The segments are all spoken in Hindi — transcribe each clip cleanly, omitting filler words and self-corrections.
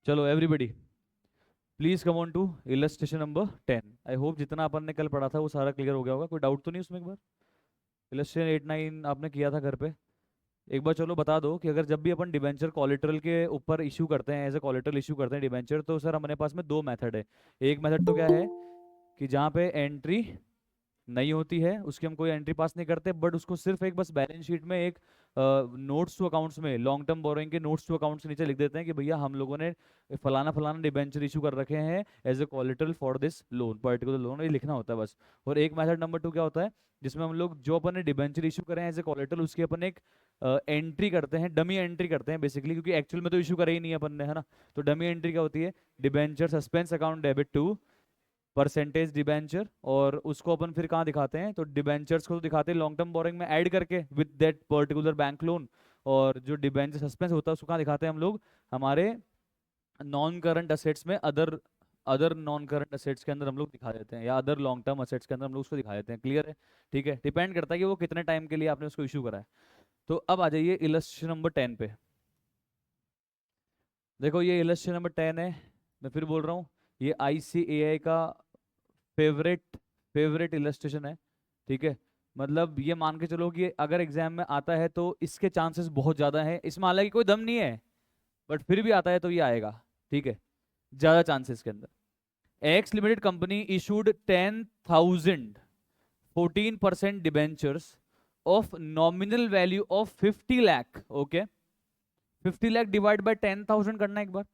चलो everybody please come on to illustration number 10। I hope जितना अपन ने कल पढ़ा था वो सारा क्लियर हो गया होगा, कोई डाउट तो नहीं उसमें। एक बार इलस्ट्रेशन 8 9 आपने किया था घर पे, एक बार चलो बता दो कि अगर जब भी अपन डिबेंचर कोलेटरल के ऊपर इशू करते हैं, एज ए कोलेटरल इशू करते हैं डिबेंचर, तो सर हमारे पास में दो मेथड है। एक मेथड तो क्या है कि जहाँ पे एंट्री नहीं होती है उसकी हम कोई एंट्री पास नहीं करते, बट उसको सिर्फ एक बस बैलेंस शीट में एक नोट्स टू अकाउंट्स में लॉन्ग टर्म बोरोइंग के नोट्स टू अकाउंट्स के नीचे लिख देते हैं कि भैया हम लोगों ने फलाना फलाना डिबेंचर इशू कर रखे हैं as a collateral for this loan, particular loan, ये लिखना होता है बस। और एक मेथड नंबर 2 क्या होता है, जिसमें हम लोग जो अपन ने डिबेंचर इशू करें एज ए कोलेटरल उसकी अपन एक एंट्री करते हैं, डमी एंट्री करते हैं बेसिकली, क्योंकि एक्चुअल में तो इशू करे ही नहीं है अपन ने, है ना। तो डमी एंट्री क्या होती है, debenture suspense account debit to percentage debenture, और उसको अपन फिर कहाँ दिखाते हैं, तो डिबेंचर्स को तो दिखाते हैं लॉन्ग टर्म बोरिंग में ऐड करके with that particular bank loan, और जो डिबेंचर सस्पेंस होता है उसको कहाँ दिखाते हैं हम लोग, हमारे नॉन करंट असेट्स में, other other non current assets के अंदर हम लोग दिखा देते हैं, या अदर लॉन्ग टर्म असेट्स के अंदर हम लोग उसको दिखा देते हैं। क्लियर है? ठीक है, डिपेंड करता है कि वो कितने टाइम के लिए आपने उसको इशू करा है। तो अब आ जाइए इलस्ट्रेशन नंबर 10 पे। देखो ये इलस्ट्रेशन नंबर 10 है, मैं फिर बोल रहा हूँ, ये ICAI का फेवरेट फेवरेट इलस्ट्रेशन है। ठीक है, मतलब ये मान के चलो कि अगर एग्जाम में आता है तो इसके चांसेस बहुत ज़्यादा हैं, इसमें हालांकि कोई दम नहीं है, बट फिर भी आता है तो ये आएगा। ठीक है, ज़्यादा चांसेस के अंदर। X limited company issued 10,000 14% debentures of nominal value of 50 lakh. Okay, 50 lakh divide by 10,000 करना एक बार,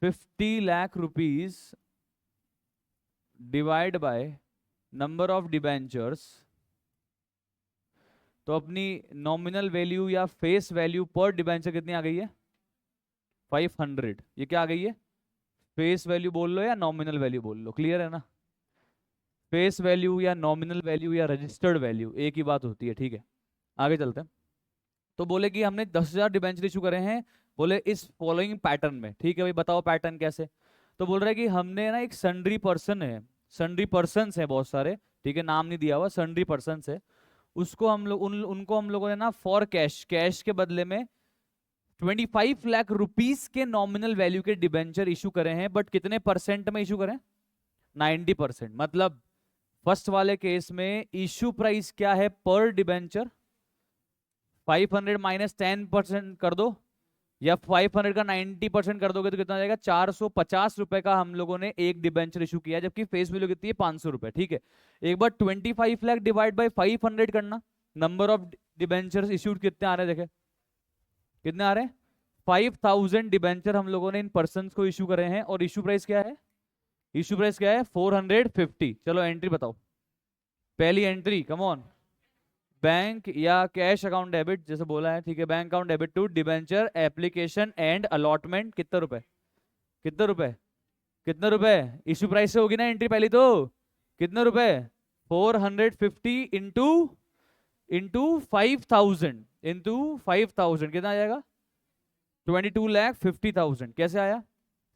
50 lakh rupees divide by number of debentures, तो अपनी नॉमिनल वैल्यू या फेस वैल्यू पर डिबेंचर कितनी आ गई है, 500। ये क्या आ गई है, फेस वैल्यू बोल लो या नॉमिनल वैल्यू बोल लो, क्लियर है ना। फेस वैल्यू या नॉमिनल वैल्यू या रजिस्टर्ड वैल्यू एक ही बात होती है। ठीक है, आगे चलते हैं। तो बोले कि हमने 10,000 डिबेंचर इशू करे हैं, बोले इस फॉलोइंग पैटर्न में। ठीक है भाई, बताओ पैटर्न कैसे। तो बोल रहा है कि हमने ना एक सन्ड्री पर्सन है, सन्ड्री पर्सन्स है बहुत सारे, ठीक है, नाम नहीं दिया हुआ, सन्ड्री पर्सन्स है, उसको हम लोग उनको हम लोगों ने ना फॉर कैश, कैश के बदले में 25 लाख रुपीस के नॉमिनल वैल्यू के डिबेंचर इशू करे हैं, बट कितने परसेंट में इशू करें, 90%। मतलब फर्स्ट वाले केस में इशू प्राइस क्या है पर डिबेंचर, 500 माइनस 10% कर दो, या 500 का 90% कर दोगे तो कितना आ जाएगा, 450 रुपए का हम लोगों ने एक डिबेंचर इशू किया, जबकि फेस वैल्यू कितनी है, 500 रुपए। ठीक है, एक बार 25 लाख डिवाइड बाय 500 करना, नंबर ऑफ डिबेंचर इशूड कितने आ रहे हैं, देखे कितने आ रहे हैं, 5,000 डिबेंचर हम लोगों ने इन पर्सन को इशू करे हैं, और इशू प्राइस क्या है, इशू प्राइस क्या है, 450। चलो एंट्री बताओ, पहली एंट्री कम ऑन, बैंक या कैश अकाउंट डेबिट जैसे बोला है, ठीक है, bank account debit to debenture application and allotment, कितने रुपए, कितने रुपए, कितने रुपए, इशू प्राइस से होगी ना एंट्री पहली तो, कितने रुपए, 450 इंटू इंटू 5,000 इंटू 5,000 कितना आ जाएगा, 22,50,000। कैसे आया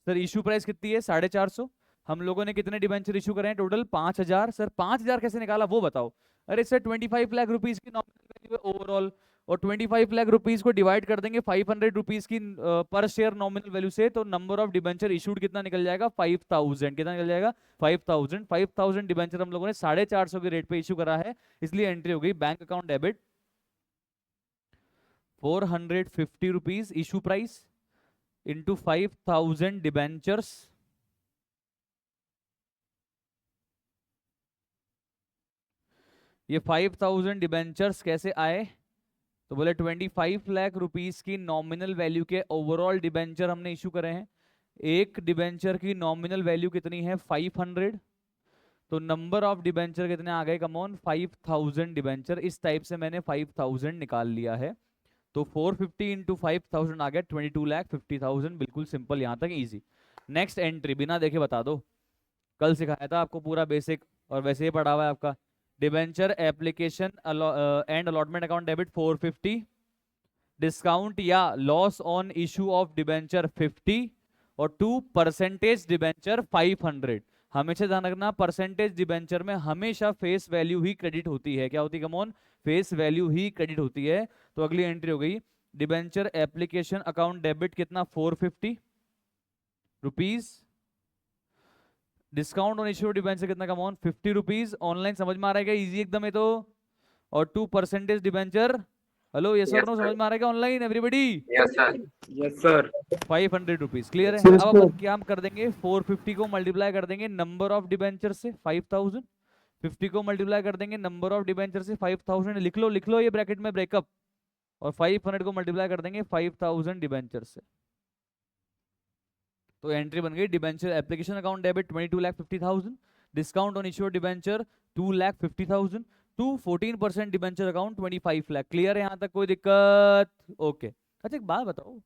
सर, इशू प्राइस कितनी है, 450, हम लोगों ने कितने डिबेंचर इशू करे हैं टोटल, 5,000। सर 5,000 कैसे निकाला वो बताओ। अरे सर 25 लाख रुपीज की नॉमिनल वैल्यू है ओवरऑल, और 25 लाख रुपीज को डिवाइड कर देंगे 500 रुपीज की पर शेयर नॉमिनल वैल्यू से, तो नंबर ऑफ डिबेंचर इशूड कितना निकल जाएगा, 5,000। कितना निकल जाएगा, 5,000। 5,000 डिबेंचर हम लोगों ने 450 के रेट पे इशू करा है, इसलिए एंट्री हो गई bank account debit 450 rupees issue price into 5,000 debentures. ये 5,000 डिबेंचर्स कैसे आए, तो बोले 25 लाख रुपीस की नॉमिनल वैल्यू के ओवरऑल डिबेंचर हमने इशू करे हैं, एक डिबेंचर की नॉमिनल वैल्यू कितनी है, 500, तो नंबर ऑफ डिबेंचर कितने आ गए, कमॉन 5,000 डिबेंचर, इस टाइप से मैंने 5,000 निकाल लिया है। तो 450 इंटू 5,000 आ गया 22,50,000, बिल्कुल सिंपल, यहाँ तक इजी। नेक्स्ट एंट्री बिना देखे बता दो, कल सिखाया था आपको पूरा बेसिक, और वैसे ही पढ़ा हुआ है आपका, debenture application and allotment account debit 450, discount या loss on issue of debenture 50, और 2 परसेंटेज डिबेंचर 500। हमेशा ध्यान रखना, परसेंटेज डिबेंचर में हमेशा फेस वैल्यू ही क्रेडिट होती है, क्या होती है कमॉन, फेस वैल्यू ही क्रेडिट होती है। तो अगली एंट्री हो गई डिबेंचर एप्लीकेशन अकाउंट डेबिट कितना 450 rupees, discount on issue debenture कितना कम ऑन 50 रुपीज। ऑनलाइन समझ में आ रहा है क्या? इजी एकदम है तो। और 2% डिबेंचर, हेलो यस और नो, समझ में आ रहा है क्या online everybody? Yes sir. Yes sir. 500 rupees clear है। अब अपन क्या हम कर देंगे, 450 को मल्टीप्लाई कर देंगे नंबर ऑफ डिबेंचर से 5000, 50 को मल्टीप्लाई कर देंगे नंबर ऑफ डिबेंचर से 5000, लिख लो ये ब्रैकेट में ब्रेकअप, और 500 को मल्टीप्लाई कर देंगे 5000 डिबेंचर से। तो एंट्री बन गई debenture application account debit 22,50,000, discount on issued debenture 2,50,000 to 14% debenture account 25 lakh. Clear है यहाँ तक? कोई दिक्कत? ओके। अच्छा एक बात बताओ,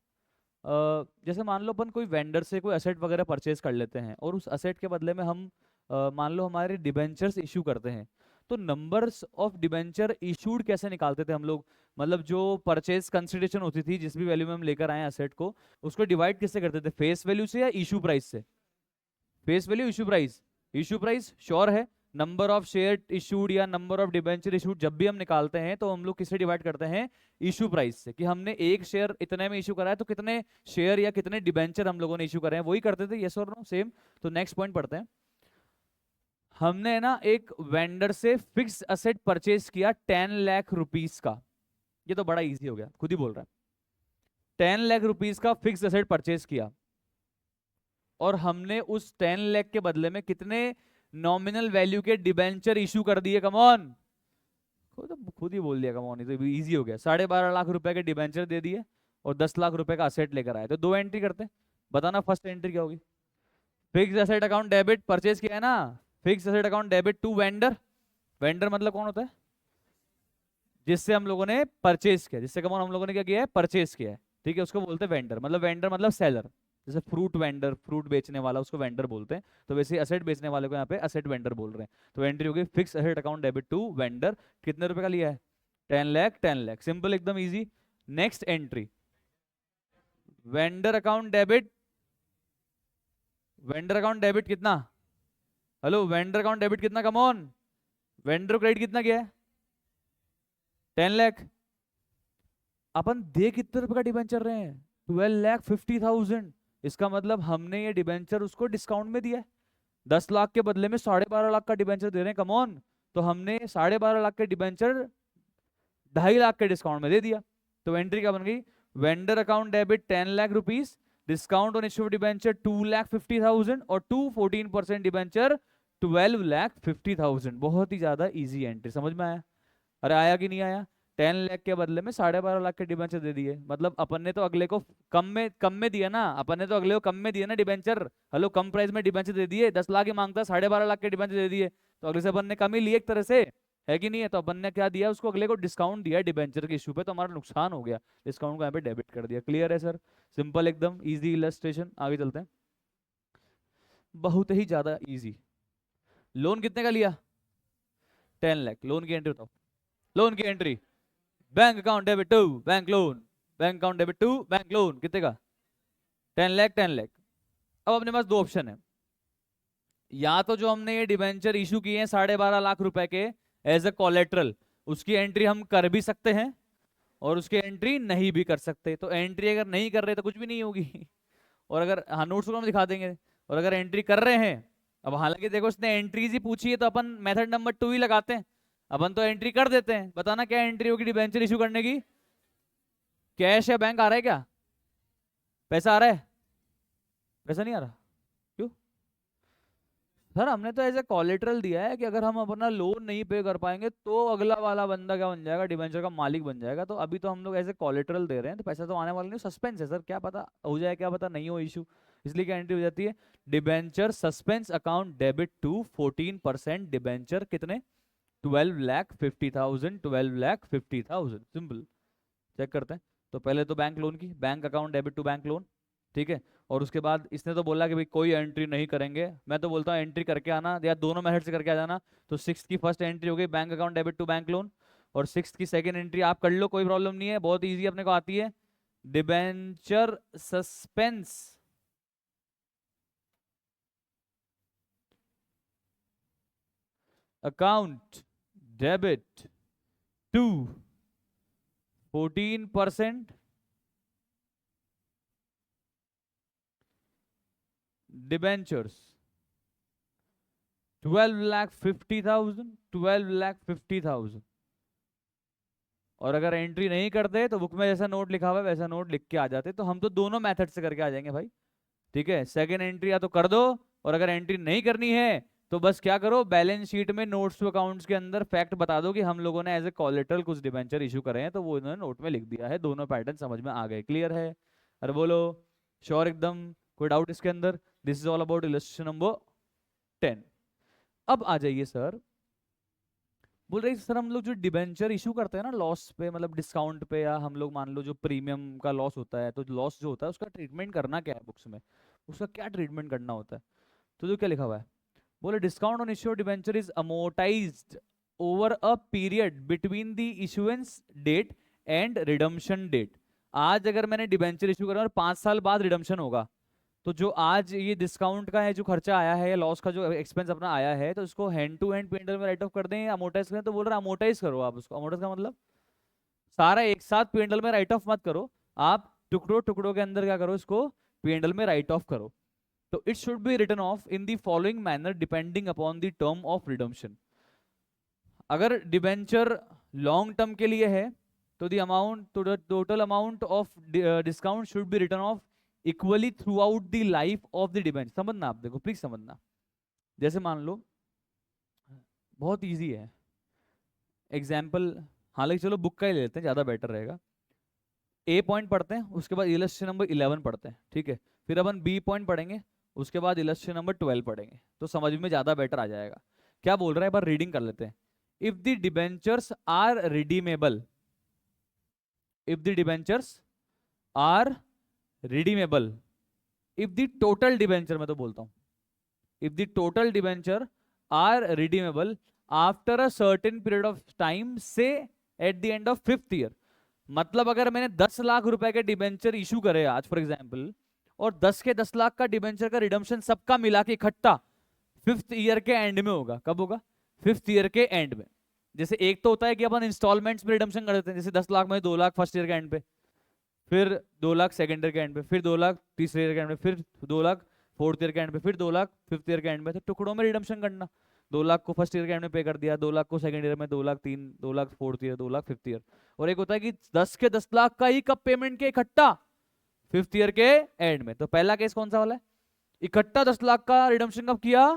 जैसे मान लो अपन कोई वेंडर से कोई असेट वगैरह परचेज कर लेते हैं और उस असेट के बदले में हम मान लो हमारे डिबेंचर्स इशू करते हैं, तो नंबर्स ऑफ डिबेंचर इशूड कैसे निकालते थे हम लोग? मतलब जो परचेज कंसिडरेशन होती थी जिस भी वैल्यू में हम लेकर आए असेट को, उसको डिवाइड किससे करते थे, फेस वैल्यू से या इशू प्राइस से? Face value issue price, issue price sure है। नंबर ऑफ शेयर इशूड या नंबर ऑफ डिबेंचर इशूड जब भी हम निकालते हैं तो हम लोग किससे डिवाइड करते हैं, इशू प्राइस से, कि हमने एक शेयर इतने में इशू करा है तो कितने शेयर या कितने डिबेंचर हम लोगों ने इशू करे हैं, वही करते थे। यस और नो? सेम। तो नेक्स्ट पॉइंट पढ़ते हैं। हमने ना एक वेंडर से फिक्स असेट परचेज किया 10 लाख रुपीस का, ये तो बड़ा इजी हो गया, खुद ही बोल रहा है। 10 लाख रुपीस का फिक्स असेट परचेज किया और हमने उस 10 लाख के बदले में कितने नॉमिनल वैल्यू के डिबेंचर इशू कर दिए? कम ऑन, खुद ही बोल दिया कम ऑन, तो इजी हो गया। 12.5 लाख रुपए के डिबेंचर दे दिए और 10 लाख रुपए का असेट लेकर आए। तो दो एंट्री करते हैं, बताना फर्स्ट एंट्री क्या होगी। Fix asset account debit purchase किया है ना, fix asset account debit to vendor. Vendor मतलब कौन होता है? जिससे हम लोगों ने परचेज किया, जिससे कम ऑन हम लोगों ने क्या किया है, परचेज किया है। ठीक है, उसको बोलते हैं वेंडर। मतलब वेंडर मतलब सेलर, जैसे फ्रूट वेंडर, फ्रूट बेचने वाला, उसको वेंडर बोलते हैं। तो वैसे असेट बेचने वाले को यहाँ पे असेट वेंडर बोल रहे हैं। तो एंट्री हो गई fix asset account debit to vendor. कितने रुपए का लिया है? 10 लाख, 10 लाख, सिंपल एकदम easy. Next entry, vendor account debit, vendor account debit कितना, हेलो वेंडर अकाउंट डेबिट कितना? कम ऑन, वेंडर क्रेडिट कितना किया है? 10 लाख। अपन दे कितने रुपए का डिबेंचर रहे हैं? 12,50,000। इसका मतलब हमने ये डिबेंचर उसको डिस्काउंट में दिया है। 10 लाख के बदले में 12.5 लाख का डिबेंचर दे रहे हैं, कम ऑन। तो हमने 12.5 लाख के डिबेंचर 2.5 लाख के डिस्काउंट में दे दिया। तो एंट्री क्या बन गई, vendor account debit 10 lakh rupees, discount on issue debenture 2,50,000 और 14% डिबेंचर 12,50,000। बहुत ही ज्यादा इजी एंट्री, समझ में आया? अरे आया कि नहीं आया? 10 लाख के बदले में 12.5 लाख के डिबेंचर दे दिए। मतलब अपन ने तो अगले को कम में दिया ना, अपन ने तो अगले को कम में दिया ना डिबेंचर। हेलो, कम प्राइस में डिबेंचर दे दिए। 10 लाख ही मांगता, 12.5 लाख के डिबेंचर दे दिए, तो अगले से अपन ने कम ही लिए एक तरह से, है कि नहीं है? तो अपन ने क्या दिया उसको, अगले को डिस्काउंट दिया डिबेंचर के इशू पे, तो हमारा नुकसान हो गया, डिस्काउंट को यहाँ पे डेबिट कर दिया। क्लियर है सर? सिंपल एकदम इजी इलस्ट्रेशन। आगे चलते हैं, बहुत ही ज्यादा इजी। लोन कितने का लिया? 10 लाख। लोन की एंट्री बताओ। लोन की entry, bank account debit to bank loan, bank account debit to bank loan, कितने का? 10 लाख, 10 लाख। अब अपने पास दो ऑप्शन है, या तो जो हमने ये डिबेंचर इशू किए हैं 12.5 लाख रुपए के एज ए कोलेट्रल, उसकी एंट्री हम कर भी सकते हैं और उसकी एंट्री नहीं भी कर सकते। तो एंट्री अगर नहीं कर रहे तो कुछ भी नहीं होगी, और अगर हाँ नोट्स को हम दिखा देंगे। और अगर एंट्री कर रहे हैं, अब हालांकि देखो इसने एंट्रीज ही पूछी है तो अपन मेथड नंबर 2 ही लगाते हैं। अपन तो एंट्री कर देते हैं। बताना क्या एंट्री होगी डिबेंचर इशू करने की? कैश या बैंक आ रहा है क्या? पैसा आ रहा है? पैसा नहीं आ रहा, क्यों सर? हमने तो ऐसे कोलेटरल दिया है कि अगर हम अपना लोन नहीं पे कर पाएंगे तो अगला वाला बंदा क्या बन जाएगा, डिबेंचर का मालिक बन जाएगा। तो अभी तो हम लोग ऐसे कोलेटरल दे रहे हैं तो पैसा तो आने वाला नहीं, सस्पेंस है सर, क्या पता हो जाए क्या पता नहीं हो इशू, इसलिए क्या एंट्री हो जाती है, debenture suspense account debit to 14% debenture. कितने? 12,50,000, 12,50,000। सिंपल। चेक करते हैं। तो पहले तो बैंक लोन की, bank account debit to bank loan, ठीक है। और उसके बाद इसने तो बोला कि भाई कोई एंट्री नहीं करेंगे, मैं तो बोलता हूँ एंट्री करके आना, या दोनों मेथड से करके आ जाना। तो 6 की फर्स्ट एंट्री हो गई bank account debit to bank loan, और 6 की सेकंड एंट्री आप कर लो, कोई प्रॉब्लम नहीं है, बहुत ईजी अपने को आती है। Debenture suspense account debit to 14% debentures 12,50,000, 12,50,000, और अगर एंट्री नहीं करते तो बुक में जैसा नोट लिखा हुआ है वैसा नोट लिख के आ जाते। तो हम तो दोनों मेथड से करके आ जाएंगे भाई, ठीक है। सेकंड एंट्री या तो कर दो, और अगर एंट्री नहीं करनी है तो बस क्या करो, बैलेंस शीट में नोट्स टू अकाउंट्स के अंदर फैक्ट बता दो कि हम लोगों ने एज ए कोलेटरल कुछ डिबेंचर इशू करे हैं, तो वो इन्होंने नोट में लिख दिया है। दोनों पैटर्न समझ में आ गए, क्लियर है? अरे बोलो श्योर एकदम, कोई डाउट इसके अंदर? This is all about illustration number 10। अब आ जाइए सर, बोल रहे सर हम लोग जो डिबेंचर इशू करते हैं ना लॉस पे, मतलब डिस्काउंट पे, या हम लोग मान लो जो प्रीमियम का लॉस होता है, तो लॉस जो होता है उसका ट्रीटमेंट करना क्या है बुक्स में, उसका क्या ट्रीटमेंट करना होता है? तो जो क्या लिखा हुआ है, बोले discount on issued debenture is amortised over a period between the issuance date and redemption date. आज अगर मैंने डिबेंचर इशू करा और 5 साल बाद रिडम्पशन होगा, तो जो आज ये डिस्काउंट का है जो खर्चा आया है, लॉस का जो एक्सपेंस अपना आया है, तो इसको हैंड टू हैंड पेंडल में राइट ऑफ कर दें या अमोर्टाइज करें? तो बोल रहा है अमोर्टाइज करो आप उसको। अमोर्टाइज का मतलब सारा एक साथ पेंडल में राइट ऑफ मत करो, आप टुकड़ों टुकड़ों के अंदर क्या करो, इसको पेंडल में राइट ऑफ करो। तो it should be written off in the following manner depending upon the term of redemption. अगर डिबेंचर लॉन्ग टर्म के लिए है तो द अमाउंट, तो the total amount of discount should be written off equally throughout the life of the debenture. समझना आप, देखो प्लीज समझना। जैसे मान लो, बहुत इजी है एग्जाम्पल, हालांकि चलो बुक का ही ले लेते हैं, ज्यादा बेटर रहेगा। ए पॉइंट पढ़ते हैं, उसके बाद इलस्ट्रेशन नंबर 11 पढ़ते हैं, ठीक है। फिर अपन बी पॉइंट पढ़ेंगे, उसके बाद इलस्ट्रेशन नंबर 12 पढ़ेंगे, तो समझ में ज्यादा बेटर आ जाएगा। क्या बोल रहा है, एक बार रीडिंग कर लेते हैं। If the debentures are redeemable, if the debentures are redeemable, if the total debenture, मैं तो बोलता हूं if the total debenture are redeemable after a certain period of time से at the end of 5th year. मतलब अगर मैंने 10 लाख रुपए के डिबेंचर इशू करे आज फॉर एग्जांपल, और 10 के 10 लाख का डिबेंचर का रिडम्पशन सबका मिला के इकट्ठा 5th ईयर के एंड में होगा। कब होगा? 5th ईयर के एंड में। जैसे एक तो होता है कि अपन इंस्टॉलमेंट्स में रिडम्पशन कर देते हैं, जैसे 10 लाख में 2 लाख फर्स्ट ईयर के एंड पे, फिर 2 लाख सेकंड ईयर के एंड पे, फिर 2 लाख तीसरे ईयर के एंड पे, फिर 2 लाख 4th ईयर के एंड पे, फिर 2 लाख 5th ईयर के एंड में। तो टुकड़ों में रिडम्पशन करना, 2 लाख को फर्स्ट ईयर के एंड में पे कर दिया, 2 लाख को सेकंड ईयर में, 2 lakh 3, 2 lakh 4th year, 2 lakh 5th year. और एक होता है कि 10 के 10 लाख का ही कब पेमेंट के इकट्ठा 5th ईयर के एंड में। तो पहला केस कौन सा वाला है? इकट्ठा 10 लाख का रिडम्पशन कब किया?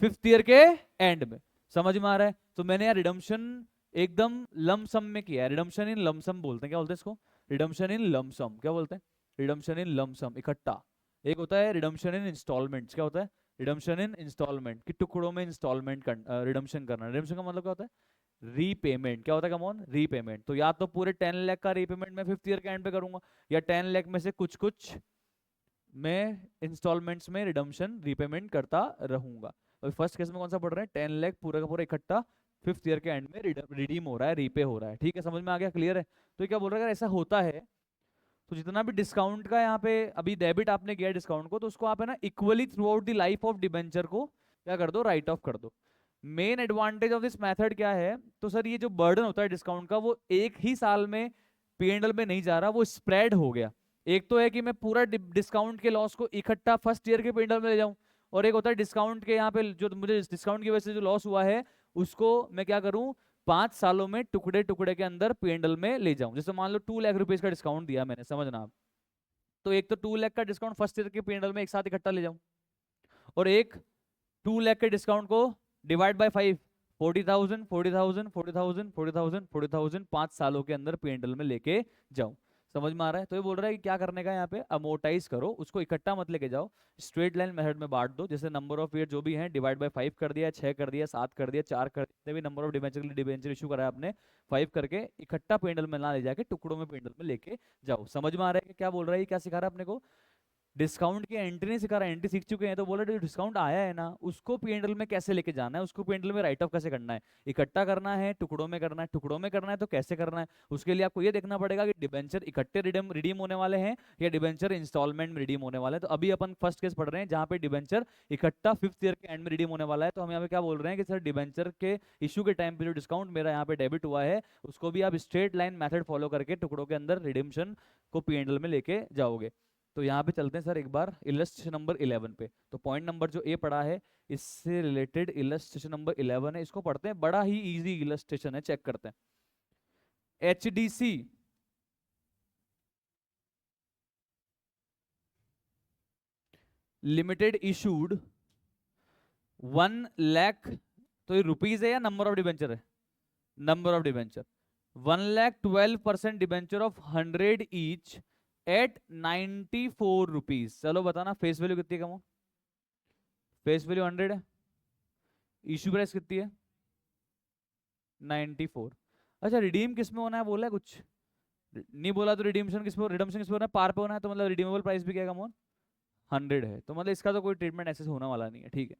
5th ईयर के एंड में। समझ में आ रहा है? तो मैंने यार रिडम्पशन एकदम लमसम में किया है, रिडम्पशन इन लमसम बोलते हैं। क्या बोलते हैं इसको? रिडम्पशन इन लमसम। क्या बोलते हैं? रिडम्पशन इन लमसम, इकट्ठा। एक होता है रिडम्पशन इन इंस्टॉलमेंट्स। क्या होता है? रिडम्पशन इन इंस्टॉलमेंट, कि टुकड़ों में इंस्टॉलमेंट रिडम्पशन करना। रिडम्पशन का मतलब क्या होता है? रीपेमेंट। क्या होता है कमॉन? रीपेमेंट। तो या तो पूरे 10 लाख का रीपेमेंट मैं 5th ईयर के एंड पे करूंगा, या 10 लाख में से कुछ कुछ मैं इंस्टॉलमेंट्स में रिडम्पशन रीपेमेंट करता रहूंगा। और फर्स्ट केस में कौन सा पढ़ रहे हैं? 10 लाख पूरा का पूरा इकट्ठा 5th ईयर के एंड में रिडीम हो रहा है, रीपे हो रहा है। ठीक है, समझ में आ गया? क्लियर है? तो ये क्या बोल रहा है, अगर ऐसा होता है तो जितना भी डिस्काउंट का यहाँ पे अभी डेबिट आपने किया डिस्काउंट को, तो उसको आप है ना equally throughout the life of debenture को क्या कर दो? राइट ऑफ कर दो। Main advantage of this method क्या है? तो सर ये जो बर्डन होता है डिस्काउंट का, वो एक ही साल में P&L में नहीं जा रहा, वो स्प्रेड हो गया। एक तो है कि मैं पूरा डिस्काउंट के लॉस को इकट्ठा फर्स्ट ईयर के P&L में ले जाऊं, और एक होता है डिस्काउंट के यहाँ पे जो मुझे डिस्काउंट की वजह से जो लॉस हुआ है उसको मैं क्या करूं? 5 सालों में टुकड़े टुकड़े के अंदर P&L में ले जाऊं। जैसे मान लो 2 लाख रुपीज का डिस्काउंट दिया मैंने, समझना आप, तो एक तो 2 लाख का डिस्काउंट फर्स्ट ईयर के P&L में एक साथ इकट्ठा ले जाऊं, और एक 2 लाख के डिस्काउंट को डिवाइड बाय 5, 40,000 40,000 40,000 40,000 40,000 5 सालों के अंदर P&L में लेके जाऊं। समझ में आ रहा है? तो ये बोल रहा है कि क्या करने का यहाँ पे? अमोर्टाइज करो, उसको इकट्ठा मत लेके जाओ, स्ट्रेट लाइन मेथड में बांट दो। जैसे नंबर ऑफ ईयर जो भी है डिवाइड बाय 5 कर दिया, 6 कर दिया, 7 कर दिया, 4 कर दिया, भी नंबर ऑफ डिबेंचर के लिए डिबेंचर इशू करा है आपने, 5 करके इकट्ठा P&L में ना ले जाके टुकड़ों में P&L में लेके जाओ। समझ में आ रहा है कि क्या बोल रहा है? क्या सिखा रहा है अपने को? डिस्काउंट की एंट्री नहीं सिखा रहा, एंट्री सीख चुके हैं। तो बोला जो डिस्काउंट आया है ना उसको P&L में कैसे लेके जाना है, उसको P&L में राइट ऑफ कैसे करना है, इकट्ठा करना है, टुकड़ों में करना है, टुकड़ों में करना है तो कैसे करना है। उसके लिए आपको ये देखना पड़ेगा कि डिबेंचर इकट्ठे रिडीम होने वाले हैं या डिबेंचर इंस्टॉलमेंट में रिडीम होने वाले हैं। तो अभी अपन फर्स्ट केस पढ़ रहे हैं जहां पे डिबेंचर इकट्ठा 5th ईयर के एंड में रिडीम होने वाला है। तो हम यहाँ पे क्या बोल रहे हैं कि सर डिबेंचर के इशू के टाइम पे जो डिस्काउंट मेरा यहाँ पे डेबिट हुआ है उसको भी आप स्ट्रेट लाइन मेथड फॉलो करके टुकड़ों के अंदर रिडीम्शन को P&L में लेके जाओगे। तो यहाँ पे चलते हैं सर एक बार इलस्ट्रेशन नंबर 11 पे। तो पॉइंट नंबर जो ए पढ़ा है इससे रिलेटेड इलस्ट्रेशन नंबर 11 है, इसको पढ़ते हैं। बड़ा ही इजी इलस्ट्रेशन है, चेक करते हैं। HDC लिमिटेड इशूड 1 लाख, तो ये रुपीज है या नंबर ऑफ डिबेंचर है? Number of debenture. 1,12% debenture of 100 each eight 94 rupees. चलो बताना फेस वैल्यू कितनी कम हो? फेस वैल्यू 100 है, इशू प्राइस कितनी है? 94। अच्छा रिडीम किस में होना है बोला है कुछ? नहीं बोला तो रिडीमशन किस पे, रिडम्पशन किस पे होना है? पार पे होना है, तो मतलब रिडीमेबल प्राइस भी क्या कम हो? 100 है, तो मतलब इसका तो कोई ट्रीटमेंट ऐसे होने वाला नहीं है, ठीक है।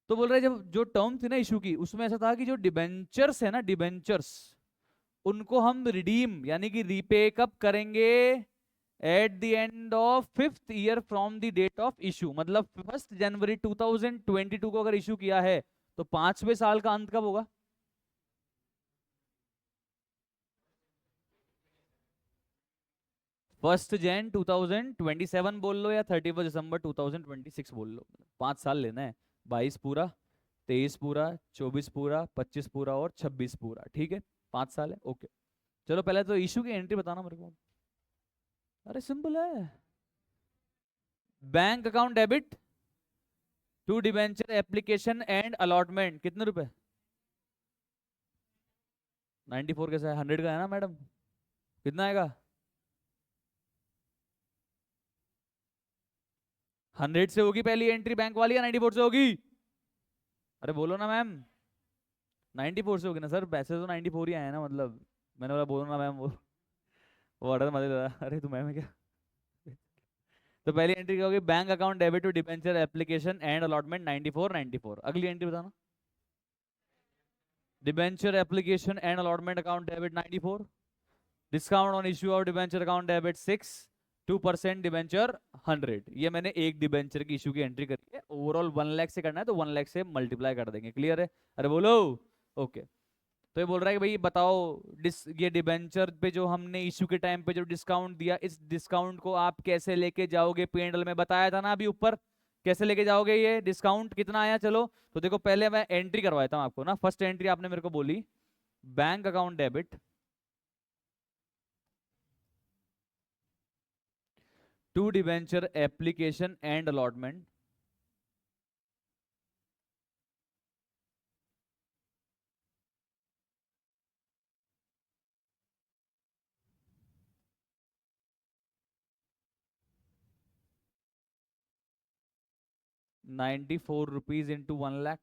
तो बोल रहे जब जो टर्म थी ना इशू की, उसमें ऐसा था कि जो डिबेंचर्स है ना, डिबेंचर्स, उनको हम रिडीम यानी कि रीपे कब करेंगे? At the end of 5th year from the date of issue. मतलब 1 जनवरी 2022 को अगर इशू किया है तो 5वें साल का अंत कब होगा? फर्स्ट जैन 2027 बोल लो या 31 दिसंबर 2026 बोल लो, 5 साल लेना है। 22 पूरा, 23 पूरा, 24 पूरा, 25 पूरा और 26 पूरा, ठीक है, 5 साल है, ओके। चलो पहले तो इशू की एंट्री बताना मेरे को। अरे सिंपल है, bank account debit to debenture application and allotment. कितने रुपए? 94 कैसा है? 100 का है ना मैडम, कितना आएगा? 100 से होगी पहली एंट्री बैंक वाली या 94 से होगी? अरे बोलो ना मैम। 94 से होगी ना सर, पैसे तो 94 ही आए हैं ना, मतलब मैंने बोला बोलो ना मैम, वो ऑर्डर मत दे। अरे तू मैम है क्या? तो पहली एंट्री क्या होगी? Bank account debit to debenture application and allotment 94 94। अगली एंट्री बताना। Debenture application and allotment account debit 94, discount on issue of debenture account debit 6, 2% debenture 100। ये मैंने एक डिबेंचर की इशू की एंट्री करी है। ओवरऑल 1 लाख से करना है तो 1 लाख से मल्टीप्लाई कर देंगे, क्लियर है? अरे बोलो। ओके। तो ये बोल रहा है कि भाई बताओ ये डिबेंचर पे जो हमने इशू के टाइम पे जो डिस्काउंट दिया, इस डिस्काउंट को आप कैसे लेके जाओगे P&L में? बताया था ना अभी ऊपर, कैसे लेके जाओगे? ये डिस्काउंट कितना आया? चलो तो देखो पहले मैं एंट्री करवाता हूँ आपको ना। फर्स्ट एंट्री आपने मेरे को बोली bank account debit to debenture application and allotment ₹94 into 1 lakh,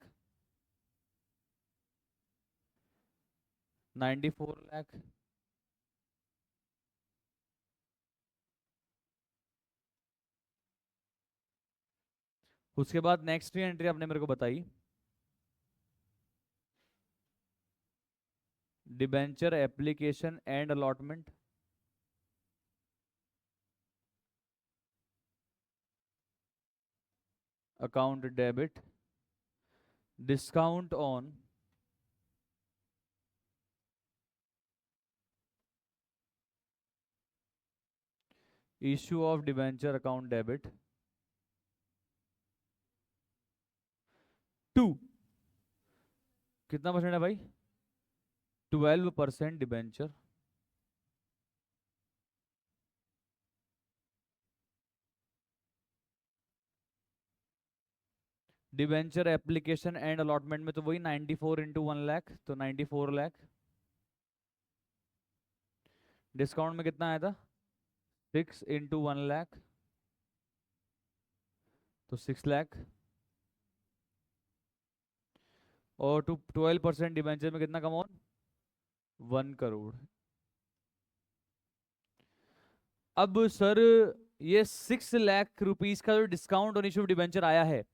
94 lakh. उसके बाद नेक्स्ट एंट्री आपने मेरे को बताई debenture application and allotment account debit discount on issue of debenture account debit 2, कितना परसेंट है भाई? 12% debenture debenture application and allotment में तो वही 94 इंटू 1 लाख, तो 94 लाख। डिस्काउंट में कितना आया था? 6 इंटू 1 लाख, तो 6 लाख। और 12% डिबेंचर में कितना कम 1 करोड़। अब सर ये 6 लाख रुपीस का जो डिस्काउंट ऑन इश्यू डिबेंचर आया है,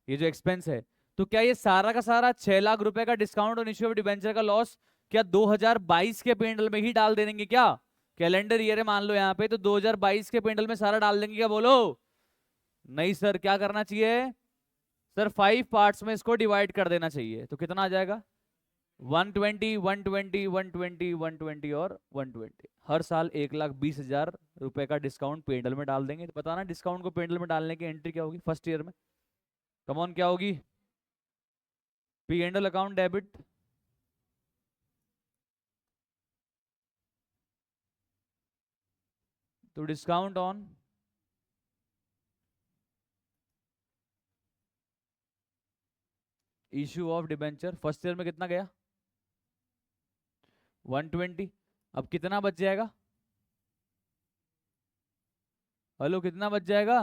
ये जो एक्सपेंस है, तो क्या ये सारा का सारा 6 लाख रुपए का डिस्काउंट ऑन इश्यू डिबेंचर का लॉस क्या 2022 के पेंडल में ही डाल देंगे क्या? कैलेंडर ईयर है मान लो यहाँ पे, तो 2022 के पेंडल में सारा डाल देंगे क्या? बोलो। नहीं सर, क्या करना चाहिए सर? 5 पार्ट्स में इसको डिवाइड कर देना चाहिए। तो कितना आ जाएगा? 120 120 120 120 और 120, हर साल 1,20,000 रुपए का डिस्काउंट पेंडल में डाल देंगे। तो बताना डिस्काउंट को पेंडल में डालने की एंट्री क्या होगी फर्स्ट ईयर में। कम ऑन, क्या होगी? पी एंडल अकाउंट डेबिट, तो discount on issue of debenture first year में कितना गया? 120। अब कितना बच जाएगा? हेलो, कितना बच जाएगा?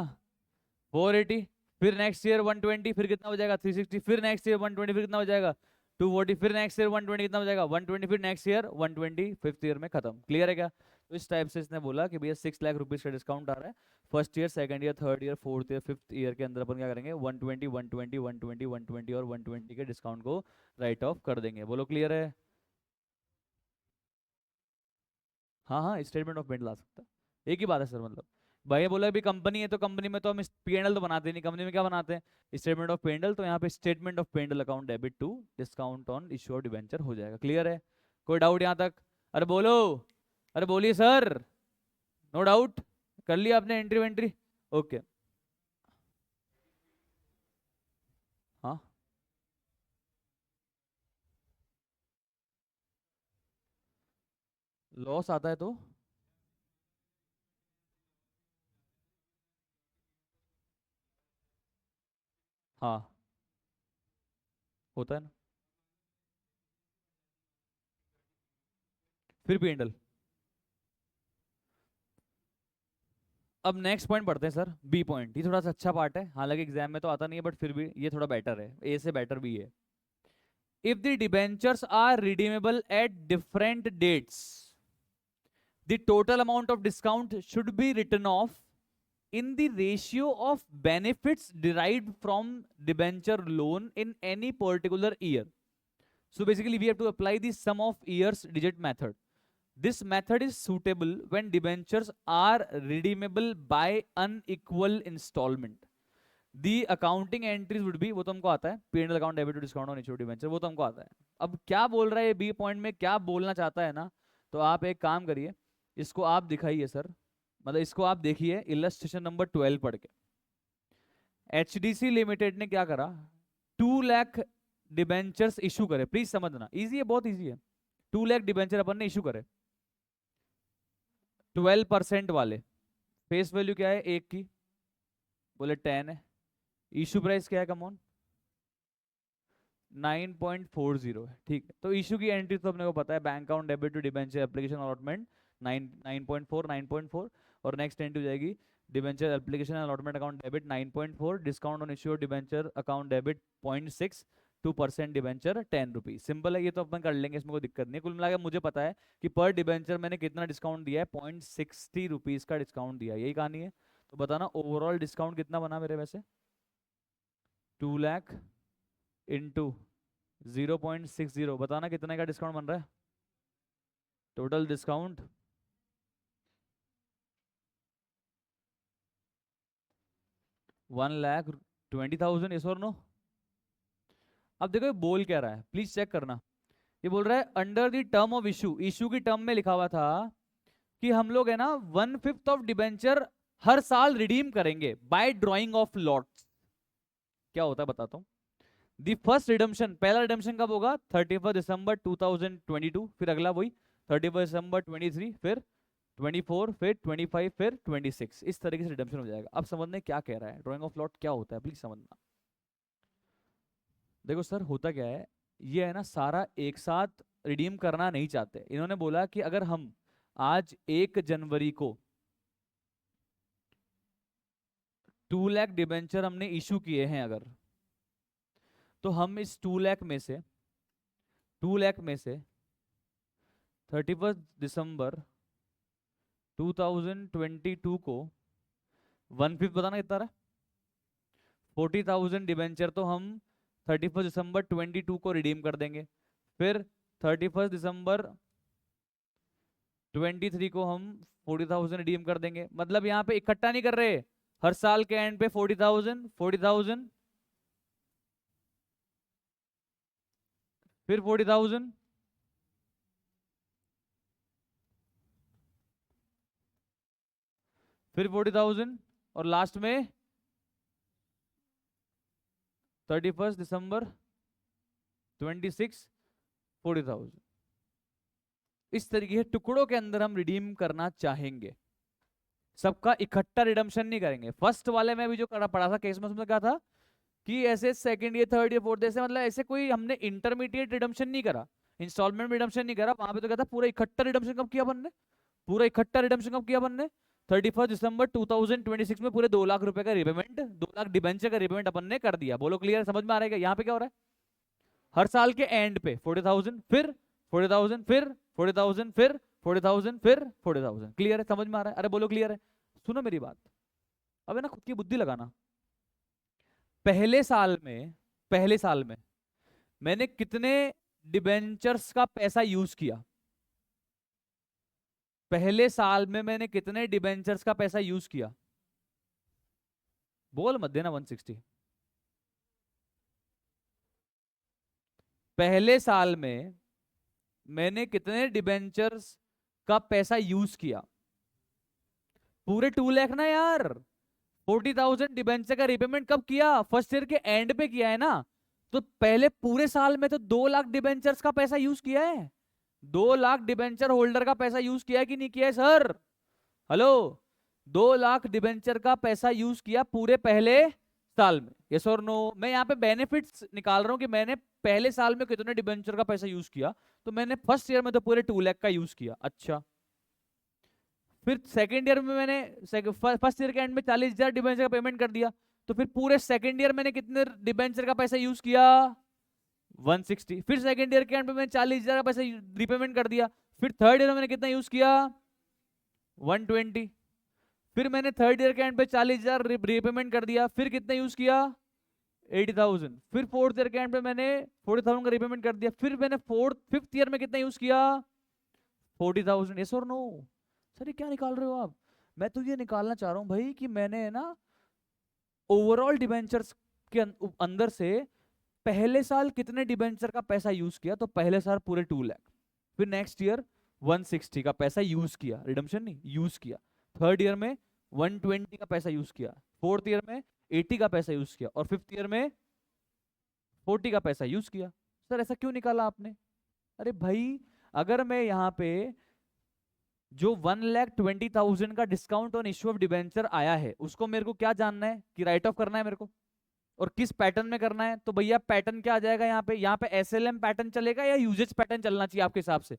480। फिर नेक्स्ट ईयर 120, फिर कितना हो जाएगा? 360। फिर नेक्स्ट ईयर 120, फिर कितना हो जाएगा? 240। फिर नेक्स्ट ईयर 120, कितना हो जाएगा? 120। फिर नेक्स्ट ईयर 120, फिफ्थ ईयर में खत्म। क्लियर है क्या? तो इस टाइप से इसने बोला कि भैया 6 लाख रुपीज का डिस्काउंट आ रहा है first year, second year, third year, fourth year, fifth year के अंदर अपन क्या करेंगे? 120 120 120 120 और 120 के डिस्काउंट को राइट ऑफ कर देंगे। बोलो क्लियर है? हाँ हाँ, स्टेटमेंट ऑफ पेंट ला सकता है, एक ही बात है सर। मतलब भैया बोला भी कंपनी है तो कंपनी में तो हम पीएनएल तो बनाते नहीं, कंपनी में क्या बनाते हैं? Statement of P and L. तो यहाँ पे statement of P and L account debit to discount on issue of debenture हो जाएगा। क्लियर है? कोई डाउट यहाँ तक? अरे बोलो, अरे बोलिए सर। No doubt? कर लिया आपने एंट्री वेंट्री? ओके। हाँ, लॉस आता है तो हाँ, होता है ना। फिर पेंडल। अब नेक्स्ट पॉइंट पढ़ते हैं सर, बी पॉइंट। ये थोड़ा सा अच्छा पार्ट है, हालांकि एग्जाम में तो आता नहीं है, बट फिर भी ये थोड़ा बेटर है, ए से बेटर भी है। If the debentures are redeemable at different dates, the total amount of discount should be written off in the ratio of benefits derived from debenture loan in any particular year. So basically we have to apply the sum of years digit method. This method is suitable when debentures are redeemable by unequal installment. The accounting entries would be, वो तो हमको आता है, P&L account debit to discount on issued debenture, वो तो हमको आता है। अब क्या बोल रहा है ये बी पॉइंट में, क्या बोलना चाहता है ना, तो आप एक काम करिए, इसको आप दिखाइए सर, मतलब इसको आप देखिए इलस्ट्रेशन नंबर 12 पढ़ के। एचडीसी लिमिटेड ने क्या करा? 2 लाख डिबेंचर्स इशू करे। प्लीज समझना, इजी है, बहुत इजी है। 2 लाख डिबेंचर अपन ने इशू करे, 12% वाले। फेस वैल्यू क्या है एक की? बोले 10 है। इशू प्राइस क्या है? कम ऑन, 9.40 है। ठीक है, तो इशू की एंट्री तो अपने को पता है, bank account debit to debenture application allotment 9.4 और नेक्स्ट एंट्री हो जाएगी debenture application allotment account debit 9.4, discount on issue debenture account debit 0.6, 2% debenture 10 rupees. Simple है, ये तो अपन कर लेंगे, इसमें कोई दिक्कत नहीं। कुल मिलाकर मुझे पता है कि पर डिबेंचर मैंने कितना डिस्काउंट दिया है, 0.60 रुपीज का डिस्काउंट दिया है, यही कहानी है। तो बताना ओवरऑल डिस्काउंट कितना बना मेरे वैसे? 2 लाख इंटू 0.60, बताना कितने का डिस्काउंट बन रहा है? टोटल डिस्काउंट 1,20,000, यस और नो? अब देखो ये बोल क्या रहा है, प्लीज चेक करना। ये बोल रहा है under the term of issue, issue की टर्म में लिखा हुआ था कि हम लोग है ना 1/5 ऑफ डिबेंचर हर साल रिडीम करेंगे बाय ड्रॉइंग ऑफ लॉट्स। क्या होता है बताता हूँ। दी फर्स्ट रिडम्पशन, पहला रिडम्पशन कब होगा? 31 दिसंबर 2022, फिर अगला वही 31 दिसंबर 23, फिर 24, फिर 25, फिर 26, इस तरीके से रिडम्पशन हो जाएगा। अब समझने क्या कह रहा है, ड्राइंग ऑफ लॉट क्या होता है, प्लीज समझना। देखो सर, होता क्या है, ये है ना सारा एक साथ रिडीम करना नहीं चाहते। इन्होंने बोला कि अगर हम आज 1 जनवरी को 2 लाख डिबेंचर हमने इशू किए हैं अगर, तो हम इस 2 लाख में से 31 दिसंबर 2022 को 1/5 बताना कितना रहा? 40,000 डिबेंचर तो हम 31 दिसंबर 22 को रिडीम कर देंगे। फिर 31 दिसंबर 23 को हम 40,000 रिडीम कर देंगे। मतलब यहाँ पे इकट्ठा नहीं कर रहे, हर साल के एंड पे 40,000 40,000, फिर 40,000, फिर 40,000 और लास्ट में 31 दिसंबर 26 40,000। इस तरीके के टुकड़ों के अंदर हम रिडीम करना चाहेंगे, सबका इकट्ठा रिडम्पशन नहीं करेंगे। फर्स्ट वाले में भी जो पढ़ा था केस में, उसमें क्या था कि ऐसे second year third year fourth ऐसे मतलब ऐसे कोई हमने इंटरमीडिएट रिडम्पशन नहीं करा, इंस्टॉलमेंट रिडम्पशन नहीं करा। वहां पे तो क्या था, पूरा इकट्ठा रिडम्पशन कब किया बनने, पूरा इकट्ठा रिडम्पशन कब किया बनने 31 दिसंबर 2026 में पूरे 2 लाख रुपए का रिपेमेंट, 2 लाख डिबेंचर का रिपेमेंट अपन ने कर दिया। बोलो क्लियर, समझ में आ रहा है? यहाँ पे क्या हो रहा है, हर साल के एंड पे 40,000 फिर 40,000 फिर 40,000 फिर 40,000 फिर 40,000। क्लियर है, समझ में आ रहा है? अरे बोलो क्लियर है। सुनो मेरी बात, अब है ना खुद की बुद्धि लगाना। पहले साल में मैंने कितने डिबेंचर्स का पैसा यूज किया, पहले साल में मैंने कितने डिबेंचर्स का पैसा यूज किया? बोल मत देना 160। पहले साल में मैंने कितने डिबेंचर्स का पैसा यूज किया? पूरे 2 लाख ना यार, 40,000 डिबेंचर का रिपेमेंट कब किया? फर्स्ट ईयर के एंड पे किया है ना। तो पहले पूरे साल में तो 2 लाख डिबेंचर्स का पैसा यूज किया है, 2 लाख डिबेंचर होल्डर का पैसा यूज किया है कि नहीं किया है सर? हेलो, 2 लाख डिबेंचर का पैसा यूज किया पूरे पहले साल में, यस और नो? मैं यहाँ पे बेनिफिट्स निकाल रहा हूँ कि मैंने पहले साल में कितने डिबेंचर का पैसा यूज किया। तो मैंने फर्स्ट ईयर में तो पूरे 2 लाख का यूज किया। अच्छा, फिर सेकेंड ईयर में मैंने फर्स्ट ईयर के एंड में 40,000 डिबेंचर का पेमेंट कर दिया। तो फिर पूरे सेकेंड ईयर मैंने कितने डिबेंचर का पैसा यूज किया? 160। फिर सेकेंड ईयर के एंड में मैंने 40,000 का पैसा रिपेमेंट कर दिया। फिर थर्ड ईयर में मैंने कितना यूज किया? 120। फिर मैंने थर्ड ईयर के एंड पे 40,000 रिपेमेंट कर दिया। फिर कितना यूज किया? 80,000। फिर फोर्थ ईयर के एंड पे मैंने 40,000 का रिपेमेंट कर दिया। फिर मैंने फिफ्थ ईयर में कितना यूज किया? 40,000। यस और नो? सर ये क्या निकाल रहे हो आप? मैं तो ये निकालना चाह रहा हूं भाई कि मैंने ना ओवरऑल डिबेंचर्स के अंदर से पहले साल कितने डिबेंचर का पैसा यूज किया। तो पहले साल पूरे 2 लाख, फिर नेक्स्ट ईयर 160 का पैसा यूज किया, रिडम्पशन नहीं यूज किया। थर्ड ईयर में 120 का पैसा यूज किया, फोर्थ ईयर में 80 का पैसा यूज किया और फिफ्थ ईयर में 40 का पैसा यूज किया। सर ऐसा क्यों निकाला आपने? अरे भाई, अगर मैं यहाँ पे जो 1,20,000 का discount on issue of debenture आया है उसको मेरे को क्या जानना है कि राइट ऑफ करना है मेरे को, और किस पैटर्न में करना है। तो भैया पैटर्न क्या आ जाएगा यहाँ पे एसएलएम पैटर्न चलेगा या यूजेज पैटर्न चलना चाहिए आपके हिसाब से?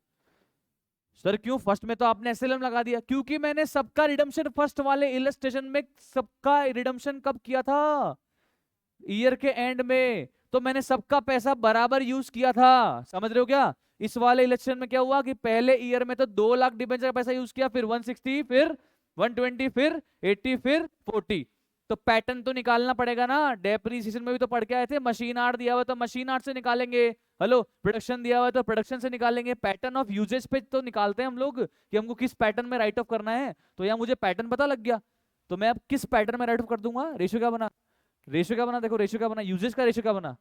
सर क्यों? फर्स्ट में तो आपने एसएलएम लगा दिया, क्योंकि मैंने सबका रिडम्पशन फर्स्ट वाले इलस्ट्रेशन में सबका रिडम्पशन कब किया था? ईयर के एंड में। तो मैंने सबका पैसा बराबर यूज किया था, समझ रहे हो क्या? इस वाले इलेक्शन में क्या हुआ कि पहले ईयर में तो 2 लाख डिबेंचर का पैसा यूज किया, फिर 160, फिर 120, फिर 80, फिर 40। तो पैटर्न तो निकालना पड़ेगा ना। डेप्रिसिएशन में भी तो पढ़ के आए थे, मशीन आर्ट दिया हुआ तो मशीन आर्ट से निकालेंगे। हेलो, प्रोडक्शन दिया हुआ है तो प्रोडक्शन से निकालेंगे। पैटर्न ऑफ यूजेज पे तो निकालते हैं हम लोग कि हमको किस पैटर्न में राइट ऑफ करना है। तो यहाँ मुझे पैटर्न पता लग गया, तो मैं अब किस पैटर्न में राइट ऑफ कर दूंगा। रेशियो क्या बना? रेशियो क्या बना? देखो रेशियो क्या बना, यूजेज का रेशियो क्या बना?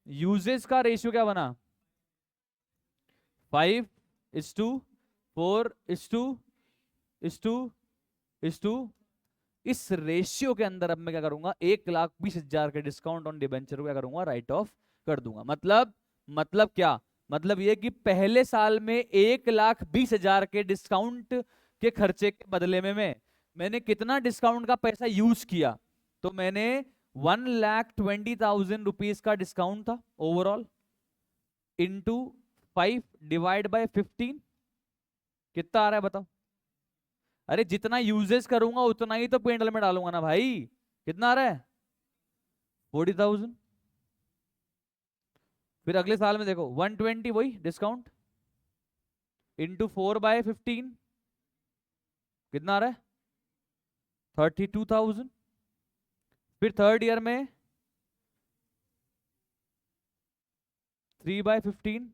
यूजेज का रेशियो क्या बना? 5:4:2:2। इस रेशियो के अंदर अब मैं क्या करूंगा, 1,20,000 के डिस्काउंट ऑन डिबेंचर को क्या करूंगा, राइट ऑफ कर दूंगा। मतलब क्या? मतलब ये कि पहले साल में 1,20,000 के डिस्काउंट के खर्चे के बदले में मैंने कितना डिस्काउंट का पैसा यूज किया? तो मैंने 1,20,000 रुपीज का डिस्काउंट था ओवरऑल, इंटू 5 डिवाइड बाय 15 कितना आ रहा है बताओ? अरे जितना यूजेस करूंगा उतना ही तो पेंडल में डालूंगा ना भाई। कितना आ रहा है? 40,000। फिर अगले साल में देखो 120 वही डिस्काउंट इंटू 4/15 कितना आ रहा है? 32,000। फिर थर्ड ईयर में 3/15।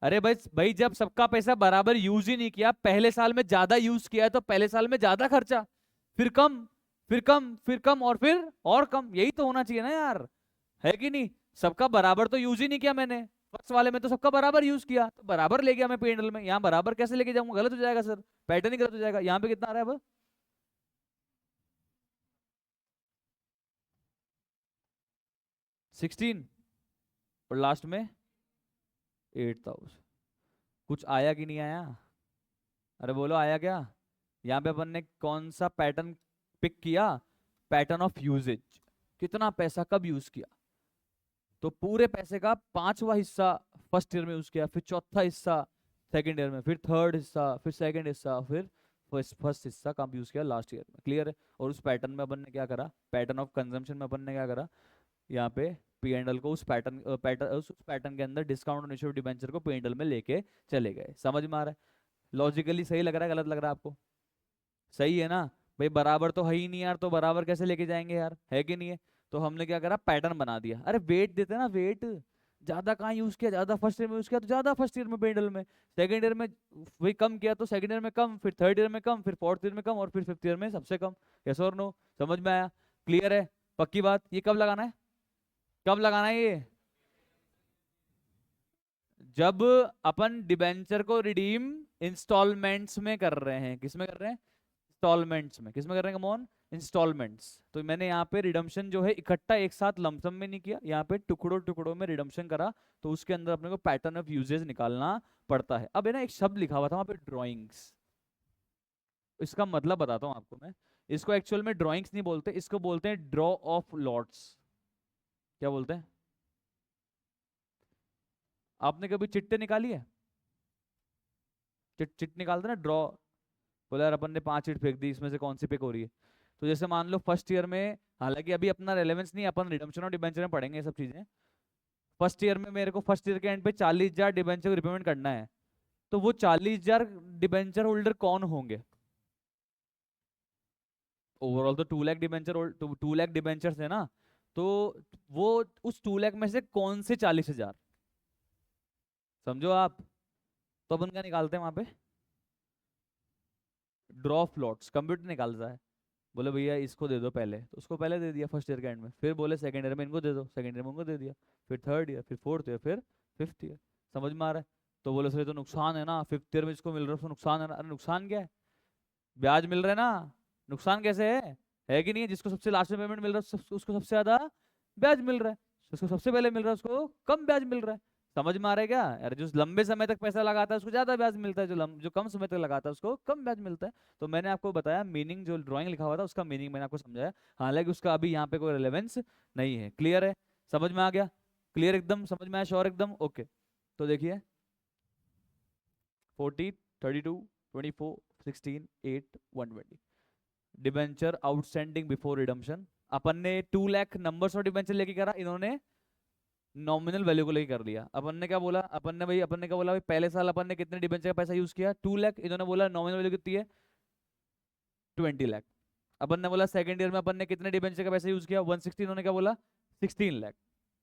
अरे भाई जब सबका पैसा बराबर यूज ही नहीं किया, पहले साल में ज्यादा यूज किया है तो पहले साल में ज्यादा खर्चा, फिर कम, फिर कम, फिर कम और फिर और कम, यही तो होना चाहिए ना यार, है कि नहीं? सबका बराबर तो यूज ही नहीं किया मैंने, फर्स्ट वाले में तो सबका बराबर यूज किया, तो बराबर ले गया मैं P&L में। यहाँ बराबर कैसे लेके जाऊंगा, गलत हो जाएगा सर, पैटर्न ही गलत हो जाएगा। यहाँ पे कितना आ रहा है अब, 16, और लास्ट में 8000। कुछ आया कि नहीं आया, अरे बोलो आया क्या। यहाँ पे अपन ने कौन सा पैटर्न पिक किया, पैटर्न ऑफ यूजेज, कितना पैसा कब यूज किया। तो पूरे पैसे का पांचवा हिस्सा फर्स्ट ईयर में यूज किया, फिर चौथा हिस्सा सेकंड ईयर में, फिर थर्ड हिस्सा, फिर सेकंड हिस्सा, फिर फर्स्ट हिस्सा कब यूज किया, लास्ट ईयर में। क्लियर है। और उस पैटर्न में अपन ने क्या करा, पैटर्न ऑफ कंजम्पशन में अपन ने क्या करा, यहाँ पे P&L को उस पैटर्न के अंदर डिस्काउंट और इश्यू डिबेंचर को P&L में लेके चले गए। समझ में आ रहा है, लॉजिकली सही लग रहा है, गलत लग रहा है आपको, सही है ना भाई, बराबर तो है ही नहीं यार, तो बराबर कैसे लेके जाएंगे यार, है कि नहीं है। तो हमने क्या करा, पैटर्न बना दिया। अरे वेट देते ना, वेट ज्यादा कहाँ यूज किया, ज्यादा फर्स्ट ईयर में यूज किया तो ज्यादा फर्स्ट ईयर में P&L में, सेकंड ईयर में वही कम किया तो सेकंड ईयर में कम, फिर थर्ड ईयर में कम, फिर फोर्थ ईयर में कम, और फिर फिफ्थ ईयर में सबसे कम। यस और नो, समझ में आया, क्लियर है, पक्की बात। ये कब लगाना है, कब लगाना है ये, जब अपन डिबेंचर को रिडीम इंस्टॉलमेंट्स में कर रहे हैं। किस में कर रहे हैं, इंस्टॉलमेंट्स में। किस में कर रहे हैं कमॉन, इंस्टॉलमेंट्स। तो मैंने यहाँ पे रिडम्पशन जो है इकट्ठा एक साथ लमसम में नहीं किया, यहाँ पे टुकड़ों टुकड़ों में रिडम्पशन करा, तो उसके अंदर अपने को पैटर्न ऑफ यूजेस निकालना पड़ता है। अब है ना एक शब्द लिखा हुआ था वहाँ पे, ड्रॉइंग्स, इसका मतलब बताता हूँ आपको मैं। इसको एक्चुअल में ड्रॉइंग्स नहीं बोलते, इसको बोलते हैं ड्रॉ ऑफ लॉट्स। क्या बोलते हैं, आपने कभी चिट्टे निकाली है, चिट चिट निकालते ना, ड्रॉ, बोला यार अपन ने 5 चिट फेंक दी, इसमें से कौन सी पिक हो रही है। तो जैसे मान लो फर्स्ट ईयर में, हालांकि अभी अपना रेलेवेंस नहीं, अपन रिडम्पशन और डिबेंचर में पढ़ेंगे ये सब चीजें। फर्स्ट ईयर में मेरे को फर्स्ट ईयर के एंड पे 40,000 डिबेंचर को रिपेमेंट करना है, तो वो 40,000 डिबेंचर होल्डर कौन होंगे। ओवरऑल तो 2 लाख डिबेंचर, 2 लाख डिबेंचर्स है ना, तो वो उस 2 लाख में से कौन से 40,000, समझो आप। तो अपन क्या निकालते हैं वहां पे, ड्रॉ फ्लॉट्स, कंप्यूटर निकालता है। बोले भैया इसको दे दो पहले, तो उसको पहले दे दिया फर्स्ट ईयर के एंड में, फिर बोले सेकंड ईयर में इनको दे दो, सेकंड ईयर में उनको दे दिया, फिर थर्ड ईयर, फिर फोर्थ ईयर, फिर फिफ्थ ईयर। समझ में आ रहा है। तो बोले सर ये तो नुकसान है ना, फिफ्थ ईयर में इसको मिल रहा है उसको नुकसान है ना। अरे नुकसान क्या है, ब्याज मिल रहा है ना, नुकसान कैसे है कि नहीं है। जिसको सबसे लास्ट में पेमेंट मिल रहा है उसको सबसे ज्यादा ब्याज मिल रहा है, जिसको सबसे पहले मिल रहा है उसको कम ब्याज मिल रहा है। समझ में आ रहा है क्या यार, जो लंबे समय तक पैसा लगाता है उसको ज्यादा ब्याज मिलता है, जो कम समय तक लगाता है उसको कम ब्याज मिलता है। तो मैंने आपको बताया मीनिंग, जो ड्राइंग लिखा हुआ था उसका मीनिंग मैंने आपको समझाया, हालांकि उसका अभी यहाँ पे कोई रिलेवेंस नहीं है। क्लियर है, समझ में आ गया, क्लियर एकदम, समझ में आया, श्योर एकदम, ओके। तो देखिए 40, 32, 24, 16, 8, 120 डिबेंचर आउटस्टैंडिंग बिफोर रिडम्पशन। अपन ने 2 लाख नंबर्स ऑफ डिबेंचर लेके करा, इन्होंने नॉमिनल वैल्यू को लेके कर लिया। अपन ने क्या बोला, अपन ने क्या बोला भाई, पहले साल अपन ने कितने डिबेंचर का पैसा यूज किया, 2 लाख, इन्होंने बोला नॉमिनल वैल्यू कितनी है, 20 लाख। अपन ने बोला सेकंड ईयर में अपन ने कितने डिबेंचर का पैसा यूज किया, 160, इन्होंने क्या बोला 16 लाख।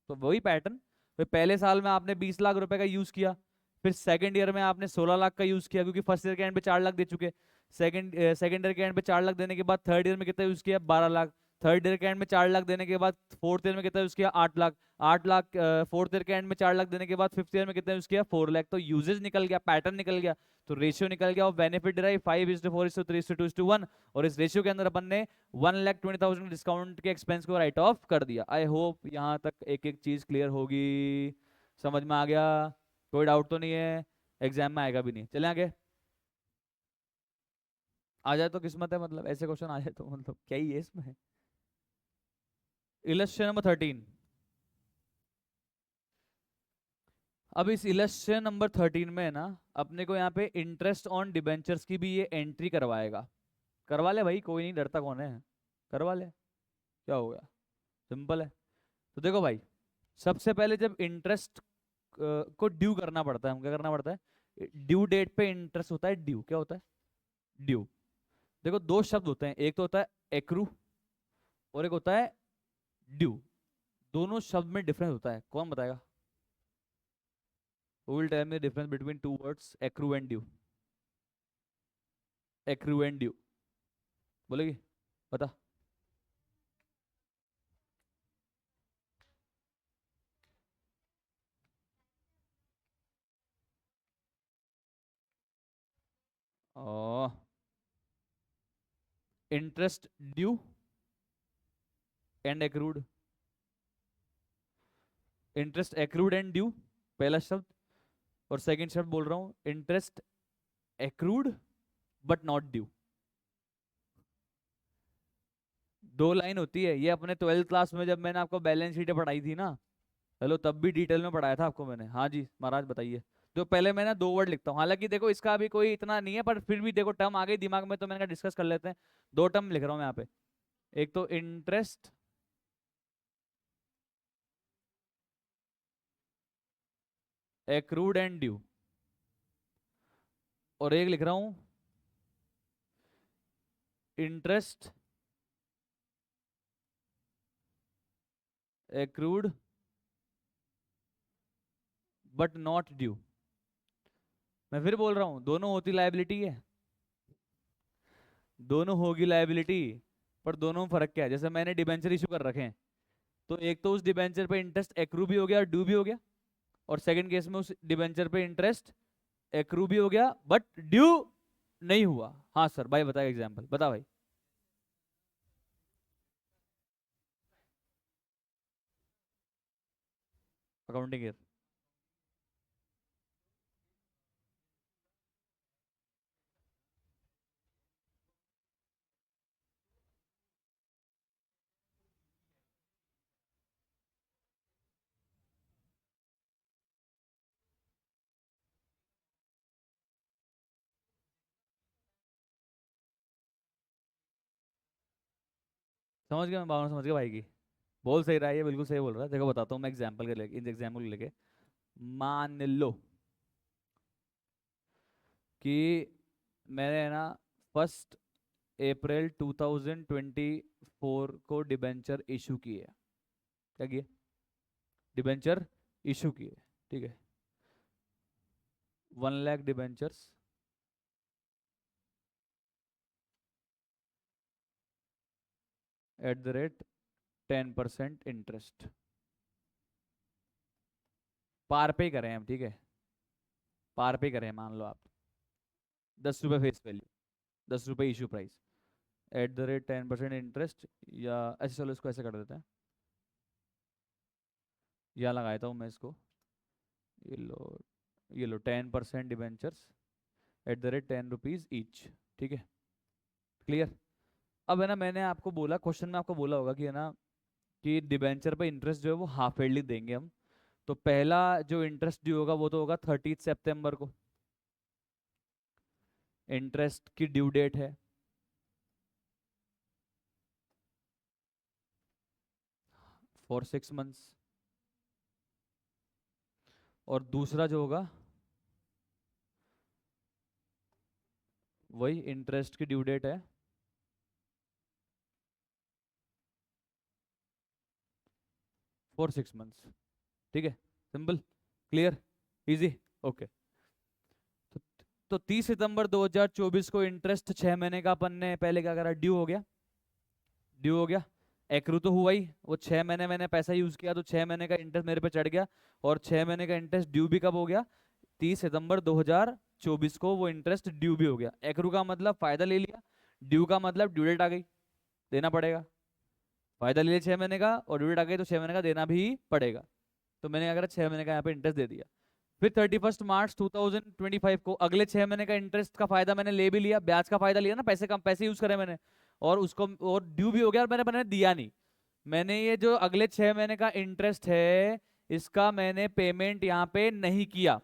तो वही पैटर्न, तो पहले साल में आपने 20 लाख रुपए का यूज किया, फिर सेकंड ईयर में आपने 16 लाख का यूज किया, क्योंकि फर्स्ट ईयर के एंड पे 4 लाख दे चुके, सेकंड ईयर के एंड पे 4 लाख देने के बाद थर्ड ईयर में कितना यूज किया, 12 लाख, थर्ड ईयर के एंड में 4 लाख देने के बाद फोर्थ ईयर में कितना यूज किया, 8 लाख, 8 लाख फोर्थ ईयर के एंड में 4 लाख देने के बाद फिफ्थ ईयर में कितना यूज किया, 4 लाख। तो यूजेज निकल गया, पैटर्न निकल गया, तो रेशियो निकल गया, और बेनिफिट डिराइव 5:4:3:2:1। और इस रेशियो के अंदर अपन ने 1,20,000 डिस्काउंट के एक्सपेंस को राइट ऑफ कर दिया। आई होप यहाँ तक एक एक चीज क्लियर होगी, समझ में आ गया, कोई डाउट तो नहीं है, एग्जाम में आएगा भी नहीं। चले आगे, आ जाए तो किस्मत है, मतलब ऐसे क्वेश्चन आ जाए तो मतलब क्या ही है इसमें। Illustration number 13। अब इस इलस्ट्रेशन नंबर 13 में है ना, अपने को यहाँ पे इंटरेस्ट ऑन डिबेंचर्स की भी ये एंट्री करवाएगा। करवा ले भाई, कोई नहीं, डरता कौन है, करवा ले, क्या हो गया, सिंपल है। तो देखो भाई, सबसे पहले जब इंटरेस्ट को ड्यू करना पड़ता है, हम क्या करना पड़ता है, ड्यू डेट पे इंटरेस्ट होता है, ड्यू क्या होता है, ड्यू। देखो दो शब्द होते हैं, एक तो होता है एक्रू और एक होता है ड्यू। दोनों शब्द में डिफरेंस होता है, कौन बताएगा, who will tell me the difference between two words, accrue and due, accrue and due, बोलेगी, बता। Oh interest due and accrued, interest accrued and due पहला शब्द, और सेकंड शब्द बोल रहा हूं interest accrued but not due. दो लाइन होती है ये, अपने 12th क्लास में जब मैंने आपको बैलेंस शीट पढ़ाई थी ना, हेलो, तब भी डिटेल में पढ़ाया था आपको मैंने। हाँ जी महाराज बताइए। तो पहले मैं ना 2 वर्ड लिखता हूँ, हालांकि देखो इसका अभी कोई इतना नहीं है, पर फिर भी देखो टर्म आ गई दिमाग में तो मैंने कहा डिस्कस कर लेते हैं। 2 टर्म लिख रहा हूँ मैं यहाँ पे, एक तो इंटरेस्ट एक्रूड एंड ड्यू, और एक लिख रहा हूँ interest accrued but not due. मैं फिर बोल रहा हूँ दोनों होती लायबिलिटी है, दोनों होगी लायबिलिटी, पर दोनों में फर्क क्या है? जैसे मैंने डिबेंचर इशू कर रखे हैं, तो एक तो उस डिबेंचर पे इंटरेस्ट एक्रू भी हो गया और ड्यू भी हो गया, और सेकंड केस में उस डिबेंचर पे इंटरेस्ट एक्रू भी हो गया बट ड्यू नहीं हुआ। हाँ सर, भाई बताए एग्जांपल, बता भाई। Accounting year. समझ गया मैं भावना, समझ गया भाई की। बोल सही रहा है ये, बिल्कुल सही बोल रहा है। देखो बताता हूँ मैं एग्जाम्पल के लेके, इन एग्जाम्पल को लेके मान लो कि मैंने ना 1 अप्रैल 2024 को डिबेंचर इशू किए। क्या किए? डिबेंचर इशू किए, ठीक है। 1 lakh debentures at the rate 10% interest, par पे करें हम, ठीक है, पार पे करें मान लो आप। 10 रुपये फेस वैल्यू, 10 रुपये issue price, eight the rate 10% interest, या ऐसे चलो इसको ऐसे कर देते हैं, या लगाया था मैं इसको, ये लो, ये लो 10% debentures at the rate 10 rupees each, ठीक है, क्लियर। अब है ना, मैंने आपको बोला क्वेश्चन में, आपको बोला होगा कि है ना कि डिबेंचर पे इंटरेस्ट जो है वो हाफ ईयरली देंगे हम। तो पहला जो इंटरेस्ट ड्यू होगा वो तो होगा 30 सितंबर को, इंटरेस्ट की ड्यू डेट है। For 6 months. और दूसरा जो होगा वही इंटरेस्ट की ड्यू डेट है फॉर 6 मंथ्स, ठीक है, सिंपल, क्लियर, इजी, ओके। तो, तो 30 सितंबर 2024 को इंटरेस्ट 6 महीने का अपन ने पहले क्या करा, ड्यू हो गया, ड्यू हो गया। एक्रू तो हुआ ही, वो 6 महीने मैंने पैसा यूज किया तो 6 महीने का इंटरेस्ट मेरे पे चढ़ गया, और 6 महीने का इंटरेस्ट ड्यू भी कब हो गया? 30 सितंबर 2024 को वो इंटरेस्ट ड्यू भी हो गया। एक्रू का मतलब फायदा ले लिया, ड्यू का मतलब ड्यू डेट आ गई, देना पड़ेगा। फायदा ले लिया 6 महीने का, और ड्यू डेट आ गई तो 6 महीने का देना भी पड़ेगा। तो मैंने क्या करा, 6 महीने का यहाँ पे इंटरेस्ट दे दिया। फिर 31 मार्च 2025 को अगले 6 महीने का इंटरेस्ट का फायदा मैंने ले भी लिया, ब्याज का फायदा लिया ना, पैसे कम पैसे यूज करे मैंने, और उसको और ड्यू भी हो गया, और मैंने दिया नहीं। मैंने ये जो अगले 6 महीने का इंटरेस्ट है इसका मैंने पेमेंट यहाँ पे नहीं किया,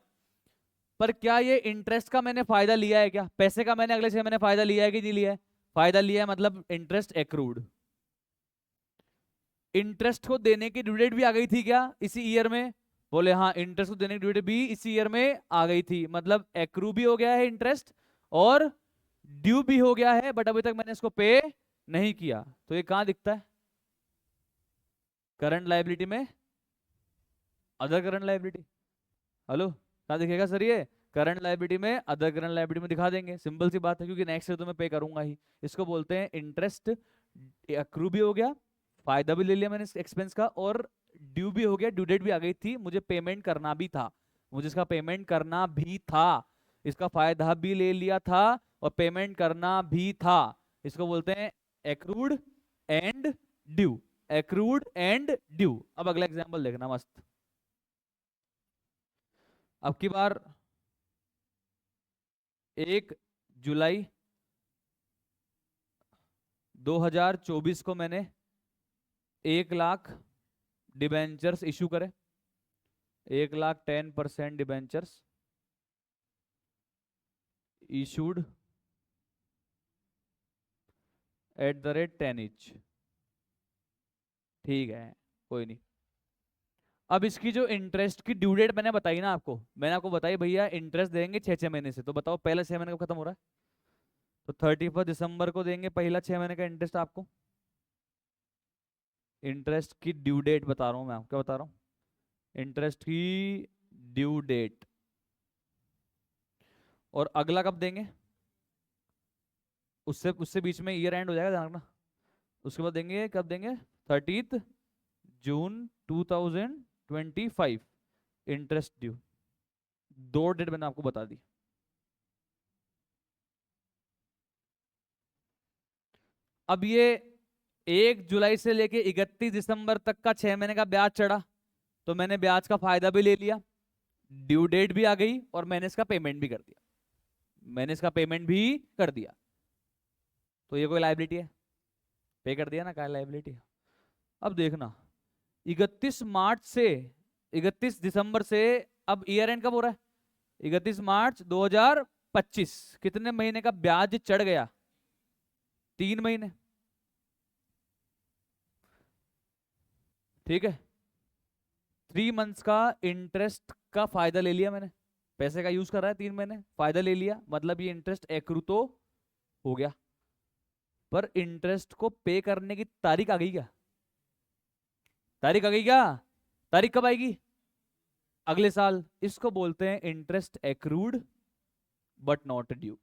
पर क्या ये इंटरेस्ट का मैंने फायदा लिया है? क्या पैसे का मैंने अगले 6 महीने फायदा लिया है कि नहीं लिया है? फायदा लिया है, मतलब इंटरेस्ट एक्रूड। इंटरेस्ट को देने की ड्यू डेट भी आ गई थी क्या इसी ईयर में? बोले हाँ, इंटरेस्ट को देने की ड्यू डेट भी इसी ईयर में आ गई थी, मतलब एक्रू भी हो गया है इंटरेस्ट, और ड्यू भी हो गया है, बट अभी तक मैंने इसको पे नहीं किया। तो ये कहां दिखता है? करंट लायबिलिटी में, अदर करंट लायबिलिटी। हेलो, कहाँ दिखेगा सर ये? करंट लायबिलिटी में, अदर करंट लायबिलिटी में दिखा देंगे, सिंपल सी बात है, क्योंकि नेक्स्ट ईयर तो मैं पे करूंगा ही। इसको बोलते हैं इंटरेस्ट एक्रू भी हो गया, फायदा भी ले लिया मैंने एक्सपेंस का, और ड्यू भी हो गया, ड्यू डेट भी आ गई थी, मुझे पेमेंट करना भी था, मुझे इसका पेमेंट करना भी था। इसका फायदा भी ले लिया था और पेमेंट करना भी था। इसको बोलते हैं accrued and due. Accrued and due. अब अगला एग्जांपल देखना मस्त। अब की बार 1 जुलाई 2024 को मैंने 1 लाख डिबेंचर्स इशू करे। 1 लाख 10% डिबेंचर्स इशूड @10 each। ठीक है, कोई नहीं। अब इसकी जो इंटरेस्ट की ड्यू डेट मैंने बताई ना आपको, मैंने आपको बताई भैया इंटरेस्ट देंगे 6 महीने से। तो बताओ पहले 6 महीने कब खत्म हो रहा है? तो 31 दिसंबर को देंगे पहला 6 महीने का इंटरेस्ट आपको। इंटरेस्ट की ड्यू डेट बता रहा हूं मैं आपको, क्या बता रहा हूं? इंटरेस्ट की ड्यू डेट। और अगला कब देंगे? उससे उससे बीच में ईयर एंड हो जाएगा, ध्यान रखना। उसके बाद देंगे, कब देंगे? 30 जून 2025 इंटरेस्ट ड्यू। 2 डेट मैंने आपको बता दी। अब ये 1 जुलाई से लेके 31 दिसंबर तक का 6 महीने का ब्याज चढ़ा, तो मैंने ब्याज का फायदा भी ले लिया, ड्यू डेट भी आ गई और मैंने इसका पेमेंट भी कर दिया। मैंने इसका पेमेंट भी कर दिया, तो ये कोई लायबिलिटी है? पे कर दिया ना, क्या लायबिलिटी है? अब देखना 31 मार्च से 31 दिसंबर से, अब ईयर एंड कब हो रहा है? 31 मार्च 2025। कितने महीने का ब्याज चढ़ गया? 3 महीने। ठीक है, 3 मंथ्स का इंटरेस्ट का फायदा ले लिया मैंने। पैसे का यूज कर रहा है 3 महीने, फायदा ले लिया, मतलब ये इंटरेस्ट एक्रू तो हो गया। पर इंटरेस्ट को पे करने की तारीख आ गई क्या? तारीख आ गई क्या? तारीख कब आएगी? अगले साल। इसको बोलते हैं interest accrued but not due.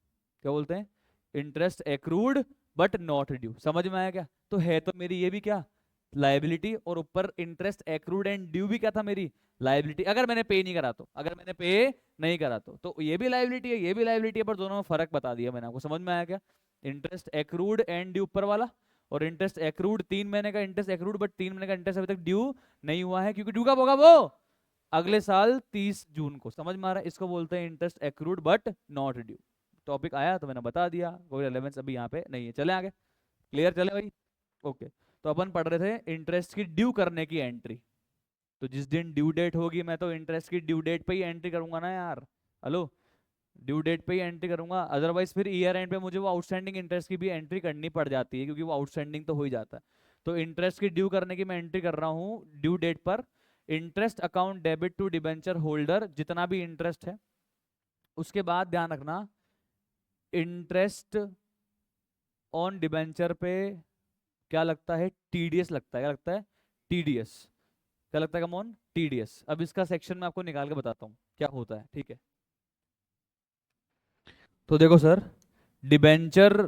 क्या बोलते हैं? Interest accrued but not due. समझ में आया क्या? तो है तो मेरी ये भी क्या, लायबिलिटी, और ऊपर इंटरेस्ट एक्रूड एंड ड्यू भी क्या था, मेरी लायबिलिटी। अगर मैंने पे नहीं करा तो, अगर मैंने पे नहीं करा तो ये भी लायबिलिटी है, ये भी लायबिलिटी है, पर दोनों में फर्क बता दिया मैंने आपको। समझ में आया क्या? इंटरेस्ट एक्रूड एंड ड्यू ऊपर वाला, और इंटरेस्ट एक्रूड 3 महीने का इंटरेस्ट एक्रूड, बट 3 महीने का इंटरेस्ट अभी तक ड्यू नहीं हुआ है, क्योंकि ड्यू कब होगा? वो अगले साल 30 जून को। समझ में आ रहा है? इसको बोलते हैं interest accrued but not due. Topic आया तो मैंने बता दिया, कोई रेलेवेंस अभी यहाँ पे नहीं है। चले आगे, क्लियर चले भाई? ओके। तो अपन पढ़ रहे थे इंटरेस्ट की ड्यू करने की एंट्री। तो जिस दिन ड्यू डेट होगी मैं तो इंटरेस्ट की ड्यू डेट पे ही एंट्री करूंगा ना यार। हेलो, ड्यू डेट पे ही एंट्री करूंगा, अदरवाइज फिर ईयर एंड पे मुझे वो आउटस्टैंडिंग इंटरेस्ट की भी एंट्री करनी पड़ जाती है, क्योंकि वो आउटस्टैंडिंग तो हो ही जाता है। तो इंटरेस्ट की ड्यू करने की मैं एंट्री कर रहा हूँ ड्यू डेट पर। Interest account debit to debenture holder, जितना भी इंटरेस्ट है। उसके बाद ध्यान रखना, इंटरेस्ट ऑन डिबेंचर पे क्या लगता है? टीडीएस लगता है। क्या लगता है? टीडीएस। क्या लगता है कमॉन? टीडीएस। अब इसका सेक्शन में आपको निकाल के बताता हूँ क्या होता है, ठीक है? तो देखो सर, डिबेंचर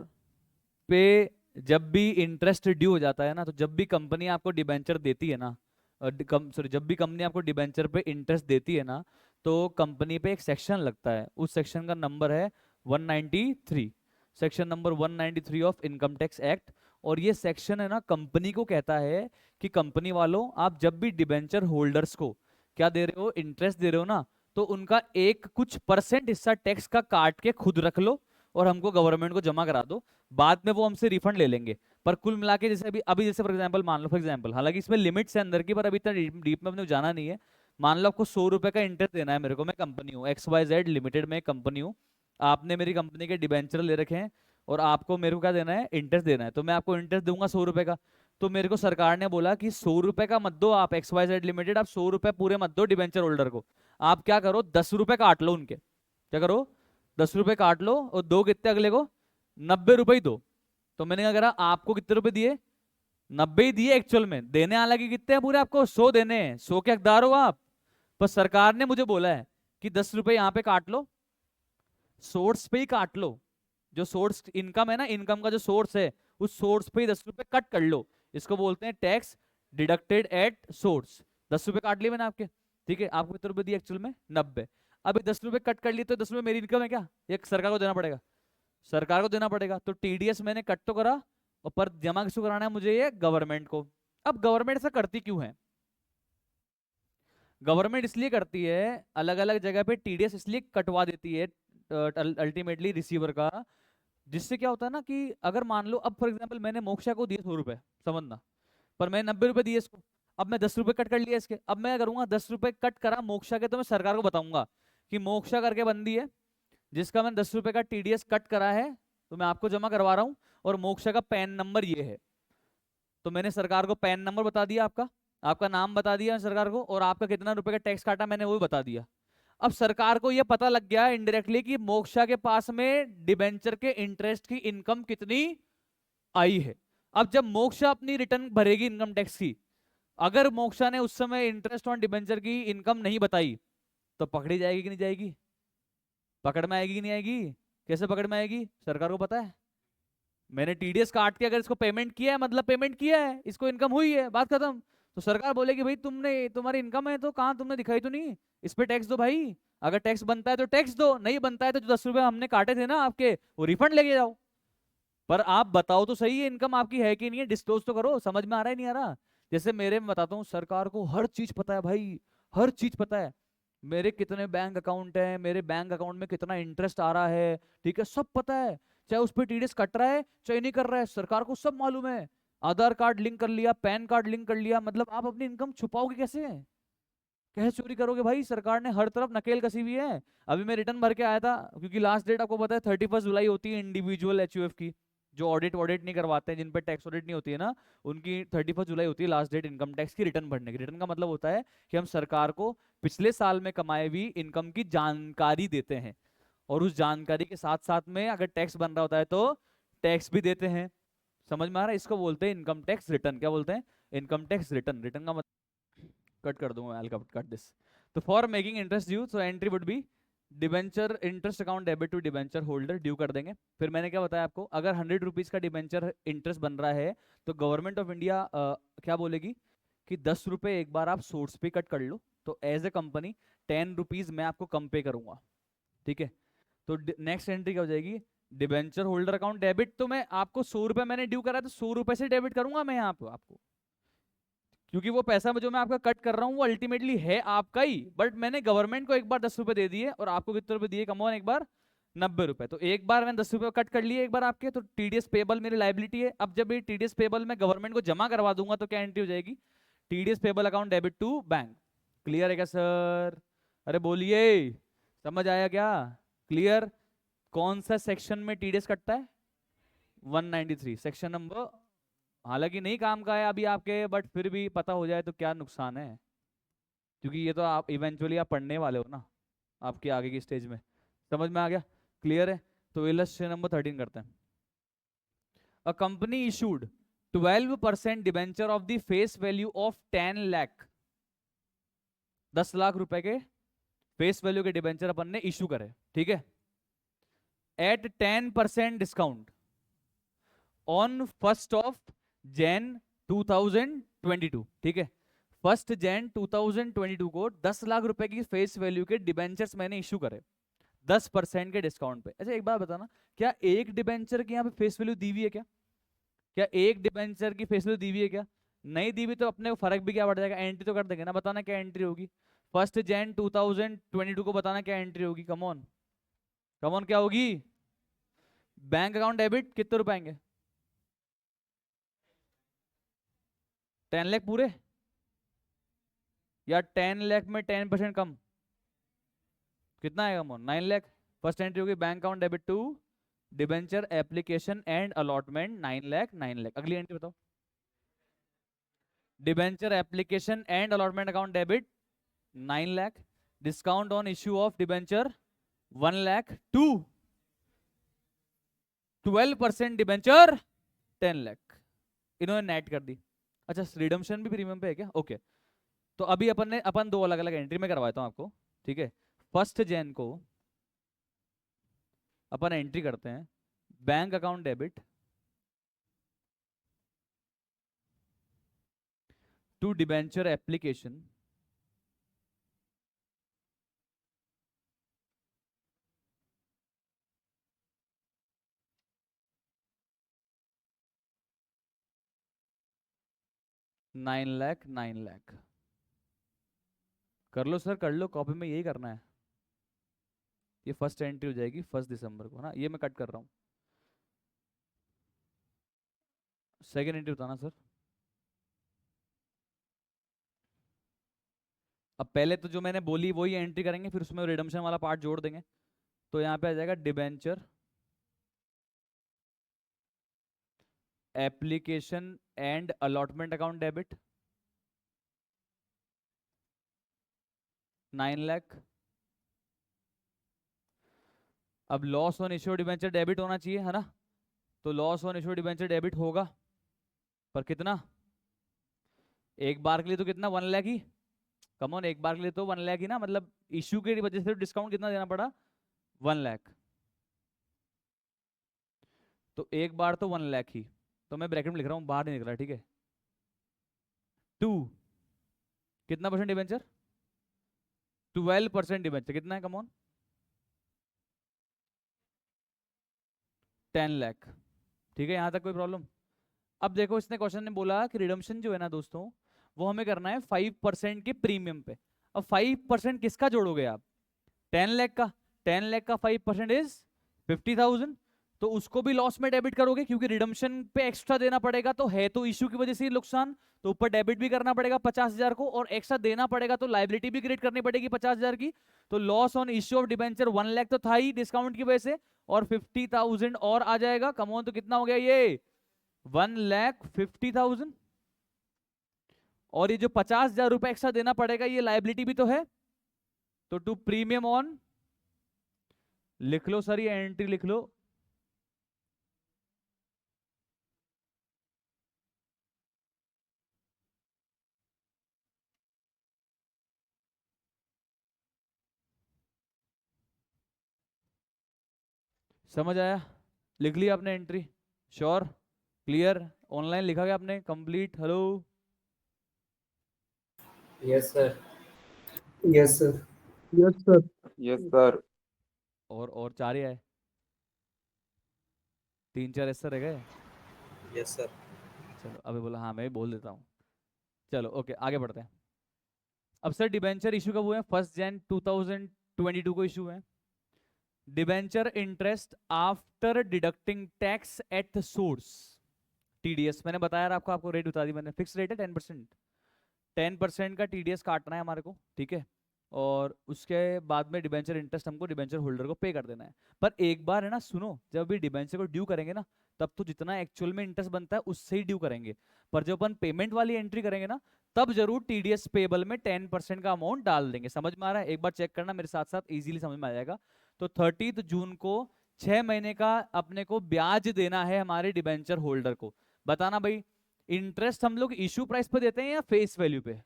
पे जब भी इंटरेस्ट ड्यू हो जाता है ना, तो जब भी कंपनी आपको डिबेंचर देती है ना, सॉरी, जब भी कंपनी आपको डिबेंचर पे इंटरेस्ट देती है ना, तो कंपनी पे एक सेक्शन लगता है। उस सेक्शन का नंबर है 193, section number 193 of income tax act. और ये सेक्शन है ना, कंपनी को कहता है कि कंपनी वालों, आप जब भी डिबेंचर होल्डर्स को क्या दे रहे हो, इंटरेस्ट दे रहे हो ना, तो उनका एक कुछ परसेंट हिस्सा टैक्स का काट के खुद रख लो और हमको गवर्नमेंट को जमा करा दो। बाद में वो हमसे रिफंड ले लेंगे। पर कुल मिला के जैसे अभी अभी जैसे फॉर एग्जांपल मान लो, फॉर एग्जांपल, हालांकि इसमें लिमिट से अंदर की, पर अभी इतना डीप में अपने को जाना नहीं है। मान लो आपको 100 रुपए का इंटरेस्ट देना है मेरे को, मैं कंपनी हूँ XYZ लिमिटेड में कंपनी हूँ। आपने मेरी कंपनी के डिबेंचर ले रखे हैं और आपको मेरे को क्या देना है? इंटरेस्ट देना है। तो मैं आपको इंटरेस्ट दूंगा 100 रुपए का। तो मेरे को सरकार ने बोला कि 100 रुपए का मत दो आप, XYZ लिमिटेड, आप 100 रुपए पूरे मत दो डिबेंचर होल्डर को। आप क्या करो, 10 रुपए काट लो उनके। क्या करो? 10 रुपए काट लो और दो कितने अगले को? 90 रुपए ही दो। तो मैंने क्या करा, आपको कितने रुपए दिए? 90 ही दिए एक्चुअल में। देने हालांकि कितने हैं पूरे? आपको 100 देने हैं। 100 के हकदार हो आप। पर सरकार ने मुझे बोला है कि 10 रुपए यहाँ पे काट लो, सोर्स पे ही काट लो। जो सोर्स इनकम है ना, इनकम का जो सोर्स है, उस सोर्स पे ही 10 रुपए कट कर लो। इसको बोलते हैं टैक्स डिडक्टेड एट सोर्स। 10 रुपए काट लिए मैंने आपके, ठीक है? आपको कितने रुपए दिए एक्चुअल में? 90। अभी 10 रुपए कट कर लिए तो 10 रुपए मेरी इनकम है क्या? ये सरकार को देना पड़ेगा, सरकार को देना पड़ेगा। तो टीडीएस मैंने कट तो करा, और पर जमा किसको कराना है मुझे? ये गवर्नमेंट को। अब गवर्नमेंट ऐसा करती क्यों है? गवर्नमेंट इसलिए करती है, अलग अलग जगह पे टीडीएस इसलिए कटवा देती है अल्टीमेटली रिसीवर का, जिससे क्या होता है ना कि अगर मान लो अब फॉर एग्जांपल मैंने मोक्षा को दिए 100 रुपए, समझना, पर मैं 90 रुपए दिए इसको, अब मैं 10 रुपए कट कर लिया इसके, अब मैं करूंगा 10 रुपए कट करा मोक्षा के, तो मैं सरकार को बताऊंगा कि मोक्षा करके बंदी है जिसका मैंने 10 रुपए का टीडीएस कट करा है, तो मैं आपको जमा करवा रहा हूँ, और मोक्षा का पैन नंबर ये है। तो मैंने सरकार को पैन नंबर बता दिया, आपका आपका नाम बता दिया सरकार को, और आपका कितना रुपए का टैक्स काटा मैंने वो भी बता दिया। अब सरकार को ये पता लग गया इनडायरेक्टली कि मोक्षा के पास में डिबेंचर के इंटरेस्ट की इनकम कितनी आई है। अब जब मोक्षा अपनी रिटर्न भरेगी इनकम टैक्स की, अगर मोक्षा ने उस समय इंटरेस्ट ऑन डिबेंचर की इनकम नहीं बताई, तो पकड़ी जाएगी कि नहीं जाएगी? पकड़ में आएगी कि नहीं आएगी? कैसे पकड़ में आएगी? सरकार को पता है मैंने टीडीएस काट के अगर इसको पेमेंट किया है, मतलब पेमेंट किया है, इसको इनकम हुई है, बात खत्म। तो सरकार बोलेगी भाई तुमने, तुम्हारी इनकम है तो कहाँ तुमने दिखाई तो नहीं, इस पे टैक्स दो भाई। अगर टैक्स बनता है तो टैक्स दो, नहीं बनता है तो जो 10 रुपए हमने काटे थे ना आपके, वो रिफंड लेके जाओ। पर आप बताओ तो सही है इनकम आपकी है कि नहीं है, डिस्क्लोज तो करो। समझ में आ रहा है नहीं आ रहा? जैसे मेरे में बताता हूँ, सरकार को हर चीज पता है भाई, हर चीज पता है। मेरे कितने बैंक अकाउंट है, मेरे बैंक अकाउंट में कितना इंटरेस्ट आ रहा है, ठीक है, सब पता है। चाहे उस पर टीडीएस कट रहा है चाहे नहीं कर रहा है, सरकार को सब मालूम है। आधार कार्ड लिंक कर लिया, पैन कार्ड लिंक कर लिया, मतलब आप अपनी इनकम छुपाओगे कैसे? कैसे चोरी करोगे भाई? सरकार ने हर तरफ नकेल कसी हुई है। अभी मैं रिटर्न भर के आया था, क्योंकि लास्ट डेट आपको पता है 31 जुलाई होती है इंडिविजुअल एचयूएफ की, जो ऑडिट ऑडिट नहीं करवाते हैं, जिन पे टैक्स ऑडिट नहीं होती है ना, उनकी 31 जुलाई होती है लास्ट डेट इनकम टैक्स की रिटर्न भरने की। रिटर्न का मतलब होता है कि हम सरकार को पिछले साल में कमाई हुई इनकम की जानकारी देते हैं, और उस जानकारी के साथ साथ में अगर टैक्स बन रहा होता है तो टैक्स भी देते हैं। समझ में आ रहा है? इसको बोलते हैं इनकम टैक्स रिटर्न। क्या बोलते हैं? Income tax return. रिटर्न का कट कर दूंगा, आई कट दिस। तो for making interest due, so entry would be debenture interest account debit to debenture holder, due कर देंगे। फिर मैंने क्या बताया आपको, अगर 100 रुपीज का डिबेंचर इंटरेस्ट बन रहा है, तो गवर्नमेंट ऑफ इंडिया क्या बोलेगी कि 10 रुपए एक बार आप सोर्स पे कट कर लो, तो एज ए कंपनी 10 रुपीज मैं आपको कम पे करूंगा, ठीक है। तो नेक्स्ट एंट्री क्या हो जाएगी? डिबेंचर होल्डर अकाउंट डेबिट, तो मैं आपको 100 रुपए मैंने ड्यू करा, तो 100 रुपए से डेबिट करूंगा मैं यहाँ पे आपको, क्योंकि वो पैसा जो मैं आपका कट कर रहा हूँ वो अल्टीमेटली है आपका ही, बट मैंने गवर्नमेंट को एक बार 10 रुपए दे दिए, और आपको कितने रुपए दिए कमोन? एक बार 90 रुपए। तो एक बार मैंने 10 रुपए कट कर लिए एक बार आपके, तो टीडीएस पेबल मेरी लाइबिलिटी है। अब जब ये टीडीएस पेबल मैं गवर्नमेंट को जमा करवा दूंगा, तो क्या एंट्री हो जाएगी? TDS payable account debit to bank. Clear है क्या सर? अरे बोलिए, समझ आया क्या? क्लियर? कौन सा सेक्शन में टीडीएस कटता है? 193 सेक्शन नंबर। हालांकि नहीं काम का है अभी आपके, बट फिर भी पता हो जाए तो क्या नुकसान है, क्योंकि ये तो आप इवेंचुअली आप पढ़ने वाले हो ना आपके आगे की स्टेज में। समझ में आ गया? क्लियर है? तो इलस्ट्रेशन नंबर 13 करते हैं। A company issued 12% debenture of the face value of 10 lakh, 10 lakh रुपए के फेस वैल्यू के डिबेंचर अपन ने इशू करे, ठीक है, एट 10% डिस्काउंट ऑन 1 Jan 2022, ठीक है। 1 Jan 2022 को 10 लाख रुपए की फेस वैल्यू के डिबेंचर्स मैंने इशू करे 10% के डिस्काउंट पे। अच्छा एक बात बताना, क्या एक डिबेंचर की यहाँ पे फेस वैल्यू दी हुई है क्या? क्या एक डिबेंचर की फेस वैल्यू दी हुई है क्या? नहीं दी हुई, तो अपने को फर्क भी क्या पड़ जाएगा? एंट्री तो कर देंगे ना, बताना क्या एंट्री होगी। 1 Jan 2022 को बताना क्या एंट्री होगी, कमॉन कमॉन, क्या होगी? बैंक अकाउंट डेबिट कितने रुपए आएंगे? 10 लाख पूरे, या 10 लाख में 10% कम? कितना आएगा मोन? 9 लाख। फर्स्ट एंट्री होगी bank account debit to debenture application and allotment 9 lakh 9 lakh. अगली एंट्री बताओ। Debenture application and allotment account debit 9 lakh, discount on issue of debenture 1 lakh to 12% debenture 10 lakh. इन्होंने नेट कर दी। अच्छा रिडम्पशन भी प्रीमियम पे है क्या? ओके। तो अभी अपन दो अलग अलग एंट्री में करवाता हूँ आपको, ठीक है। 1 Jan को अपन एंट्री करते हैं bank account debit to debenture application 9 lakh कर लो सर, कर लो, कॉपी में यही करना है। ये फर्स्ट एंट्री हो जाएगी 1 दिसंबर को ना, ये मैं कट कर रहा हूँ। सेकेंड एंट्री बताना सर। अब पहले तो जो मैंने बोली वही एंट्री करेंगे, फिर उसमें रिडम्पशन वाला पार्ट जोड़ देंगे। तो यहाँ पे आ जाएगा debenture application and allotment account debit 9 lakh. अब loss on issue debenture debit होना चाहिए, है ना? तो loss on issue debenture debit होगा, पर कितना? एक बार के लिए तो कितना, 1 लाख ही। कम ऑन, एक बार के लिए तो 1 लाख ही ना, मतलब इश्यू की वजह से डिस्काउंट कितना देना पड़ा? 1 लाख। तो एक बार तो 1 लाख ही, तो मैं ब्रैकेट में लिख रहा हूँ, बाहर नहीं निकल रहा, ठीक है। 2, कितना परसेंट डिबेंचर? 12% डिबेंचर, कितना है कम ऑन? 10 लाख। ठीक है, यहां तक कोई प्रॉब्लम? अब देखो, इसने क्वेश्चन ने बोला कि रिडम्पशन जो है ना दोस्तों, वो हमें करना है 5% के प्रीमियम पे। अब 5% किसका जोड़ोगे आप? 10 लाख का। 10 लाख का 5% इज 50,000। तो उसको भी लॉस में डेबिट करोगे, क्योंकि रिडम्पशन पे एक्स्ट्रा देना पड़ेगा, तो है तो इश्यू की वजह से नुकसान, तो ऊपर डेबिट भी करना पड़ेगा 50,000 को, और एक्स्ट्रा देना पड़ेगा, तो लाइबिलिटी भी क्रिएट करनी पड़ेगी 50,000 की। तो loss on issue of debenture 1 lakh तो था ही डिस्काउंट की वजह से, और 50,000 और आ जाएगा। कमोन, तो कितना हो गया ये? 1,50,000। और ये जो 50,000 रुपए एक्स्ट्रा देना पड़ेगा, ये लाइबिलिटी भी तो है। तो टू प्रीमियम ऑन, लिख लो सर, ये एंट्री लिख लो। समझ आया? लिख लिया आपने एंट्री? श्योर? क्लियर? ऑनलाइन लिखा गया आपने? Complete? Hello? Yes sir. Yes sir. Yes sir. Yes sir. और 4 ही आए, 3-4 ऐसे रह गए। Yes sir. चलो, अभी बोला, हाँ मैं भी बोल देता हूँ। चलो ओके, आगे बढ़ते हैं। अब सर डिबेंचर इशू कब हुए हैं? 1 जनवरी 2022 को इशू हुए हैं। Debenture interest after deducting tax at source, TDS. मैंने बताया था आपको रेट बता दी मैंने, फिक्स रेट है 10%। 10% का टीडीएस काटना है हमारे को, ठीक है। और उसके बाद में डिबेंचर इंटरेस्ट हमको डिबेंचर होल्डर को पे कर देना है। पर एक बार है ना, सुनो, जब भी डिबेंचर को ड्यू करेंगे ना, तब तो जितना एक्चुअल में इंटरेस्ट बनता है उससे ही ड्यू करेंगे। पर जब अपन पेमेंट वाली एंट्री करेंगे ना, तब जरूर टीडीएस पेबल में 10% का अमाउंट डाल देंगे। समझ में आ रहा है? एक बार चेक करना मेरे साथ साथ, इजीली समझ में आ जाएगा। तो 30 जून को 6 महीने का अपने को ब्याज देना है हमारे डिबेंचर होल्डर को। बताना भाई, इंटरेस्ट हम लोग इशू प्राइस पे देते हैं या फेस वैल्यू पे?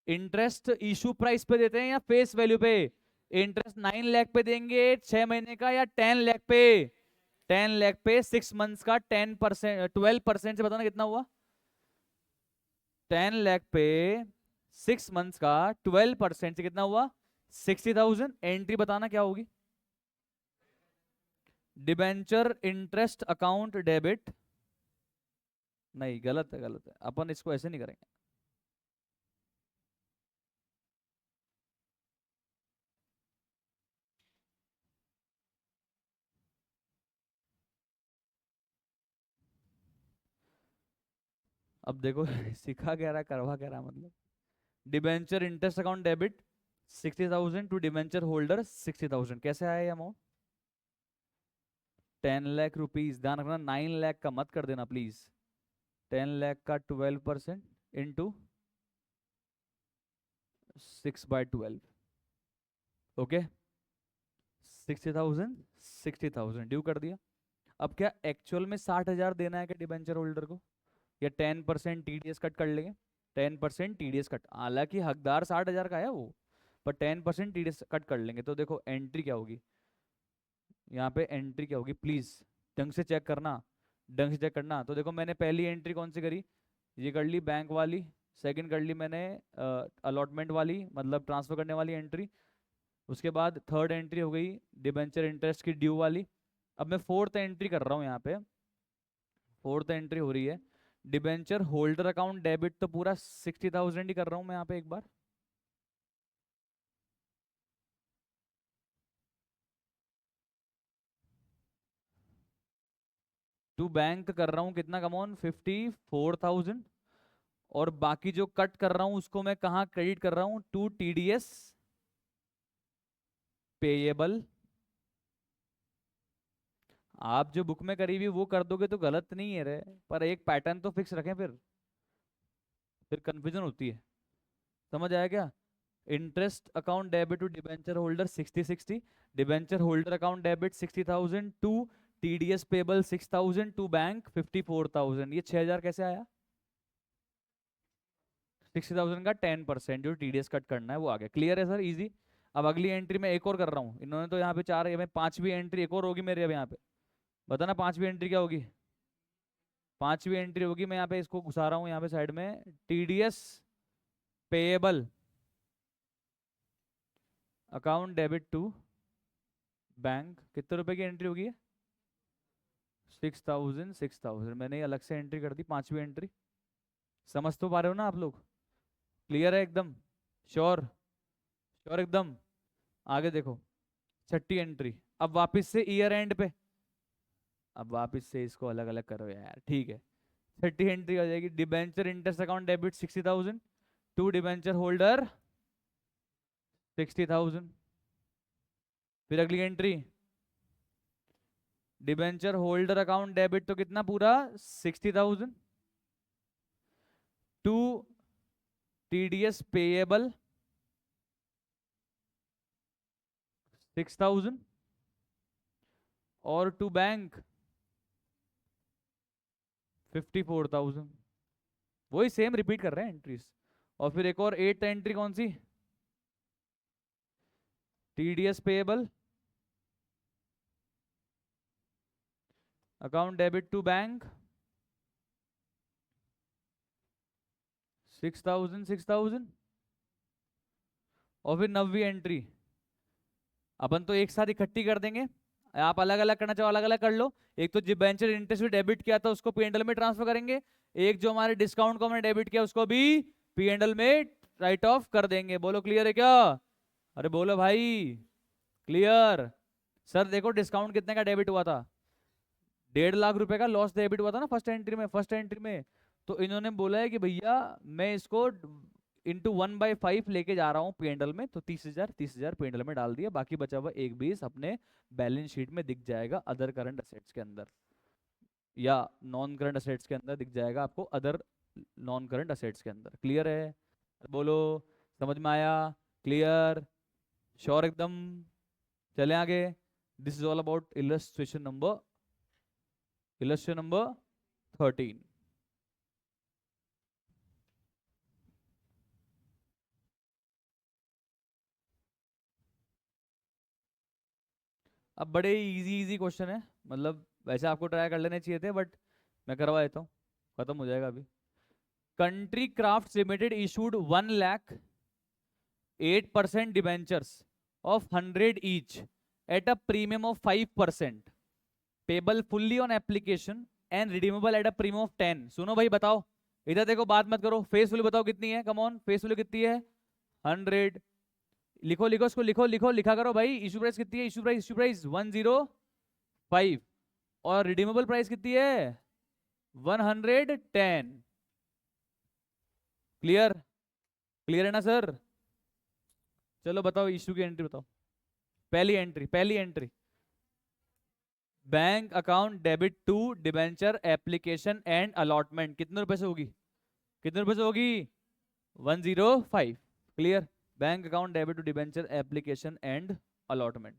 इंटरेस्ट इशू प्राइस पे देते हैं या फेस वैल्यू पे? इंटरेस्ट 9 लाख पे देंगे 6 महीने का, या 10 लाख पे? 10 लाख पे 6 मंथ्स का 10%, 12% से बताना कितना हुआ? 10 लाख पे 6 मंथ्स का 12% से कितना हुआ? 60,000। एंट्री बताना क्या होगी? डिबेंचर इंटरेस्ट अकाउंट डेबिट, नहीं गलत है, गलत है, अपन इसको ऐसे नहीं करेंगे। अब देखो सिखा कह रहा है, करवा कह रहा है, मतलब debenture interest account debit 60,000 to debenture holder 60,000। कैसे आया ये अमाउंट? 10 लाख रुपीज। ध्यान रखना 9 लाख का मत कर देना प्लीज। 10 लाख का 12% इंटू 6/12। ओके, 60,000 60,000 ड्यू कर दिया। अब क्या एक्चुअल में 60,000 देना है क्या डिबेंचर होल्डर को, या 10% टीडीएस कट कर लेंगे? 10% टीडीएस कट, हालांकि हकदार 60,000 का है वो, पर 10% टीडीएस कट कर लेंगे। तो देखो एंट्री क्या होगी यहाँ पे, एंट्री क्या होगी प्लीज ढंग से चेक करना, ढंग से चेक करना। तो देखो मैंने पहली एंट्री कौन सी करी, ये कर ली बैंक वाली। सेकंड कर ली मैंने अलॉटमेंट वाली, मतलब ट्रांसफर करने वाली एंट्री। उसके बाद थर्ड एंट्री हो गई डिबेंचर इंटरेस्ट की ड्यू वाली। अब मैं फोर्थ एंट्री कर रहा हूँ यहाँ पे। फोर्थ एंट्री हो रही है डिबेंचर होल्डर अकाउंट डेबिट तो पूरा 60,000 ही कर रहा हूं मैं यहाँ पे एक बार। टू बैंक कर रहा हूं कितना, कमॉन 54,000। और बाकी जो कट कर रहा हूं उसको मैं कहाँ क्रेडिट कर रहा हूं, टू टीडीएस पेएबल। आप जो बुक में करी हुई वो कर दोगे तो गलत नहीं है रे, पर एक पैटर्न तो फिक्स रखें, फिर कंफ्यूजन होती है। समझ आया क्या? Interest account debit to debenture holder 60,60, debenture holder account debit 60,000 to TDS payable 6,000 to bank 54,000। ये 6,000 कैसे आया? 60,000 का 10% जो टीडीएस कट करना है वो आ गया। क्लियर है सर? इजी। अब अगली एंट्री में एक और कर रहा हूँ, इन्होंने तो यहाँ पे 4 है, पांचवी एंट्री एक और होगी मेरे अब यहाँ पे। बताना पांचवी एंट्री क्या होगी? पांचवी एंट्री होगी, मैं यहाँ पे इसको घुसा रहा हूँ यहाँ पे साइड में, TDS payable account debit to bank. कितने रुपए की एंट्री होगी? 6,000 6,000। मैंने ये अलग से एंट्री कर दी, पांचवी एंट्री। समझ तो पा रहे हो ना आप लोग? क्लियर है एकदम? श्योर? श्योर एकदम? आगे देखो, छठी एंट्री। अब वापस से ईयर एंड पे, अब वापस से इसको अलग अलग करो यार, ठीक है। छठी एंट्री हो जाएगी, debenture interest account debit 60,000 to debenture holder 60,000। फिर अगली entry, debenture holder account debit तो कितना पूरा 60,000 टू टीडीएस पेएबल 6,000 और टू बैंक 54,000। वही सेम रिपीट कर रहे हैं एंट्रीज। और फिर एक और 8th एंट्री कौन सी? TDS payable account debit to bank 6,000 6,000। और फिर 9वीं एंट्री अपन तो एक साथ इकट्ठी कर देंगे, आप अलग अलग करना चाहो अलग अलग कर लो। एक तो डिबेंचर इंटरेस्ट भी डेबिट किया था उसको पीएनएल में ट्रांसफर करेंगे, एक जो हमारे डिस्काउंट को हमने डेबिट किया उसको भी पीएनएल में राइट ऑफ कर देंगे। बोलो क्लियर है क्या? अरे बोलो भाई क्लियर। सर देखो डिस्काउंट कितने का डेबिट हुआ था, 1.5 लाख रुपए का लॉस डेबिट हुआ था ना फर्स्ट एंट्री में। फर्स्ट एंट्री में तो इन्होंने बोला है कि भैया मैं इसको इंटू 1/5 लेके जा रहा हूँ पीएनएल में, तो 30,000 पीएनएल में डाल दिया, बाकी बचा हुआ 1/20 अपने बैलेंस शीट में दिख जाएगा अदर करंट असेट्स के अंदर, या नॉन करंट असेट्स के अंदर दिख जाएगा आपको, अदर नॉन करंट असेट्स के अंदर। क्लियर है? बोलो समझ में आया? क्लियर? श्योर एकदम? चले आगे। This is all about illustration number 13। अब बड़े इजी इजी क्वेश्चन है, मतलब वैसे आपको ट्राई कर लेने चाहिए थे बट मैं करवा देता हूँ, खत्म हो जाएगा अभी। Country craft limited issued 1,08% debentures of 100 each at a premium of 5%, payable fully on application and redeemable eight a premium of 10। सुनो भाई बताओ, इधर देखो बात मत करो, फेस वैल्यू बताओ कितनी है, कम ऑन फेस वैल्यू कितनी है? 100। लिखो लिखो इसको, लिखो लिखो लिखा करो भाई। इशू प्राइस कितनी है? Issue price 105। और रिडीमेबल प्राइस कितनी है? 110। क्लियर? क्लियर है ना सर? चलो बताओ इशू की एंट्री बताओ। पहली entry bank account debit to debenture application and allotment कितने रुपए से होगी? कितने रुपए से होगी? 105। Clear? Bank account debit to debenture application and allotment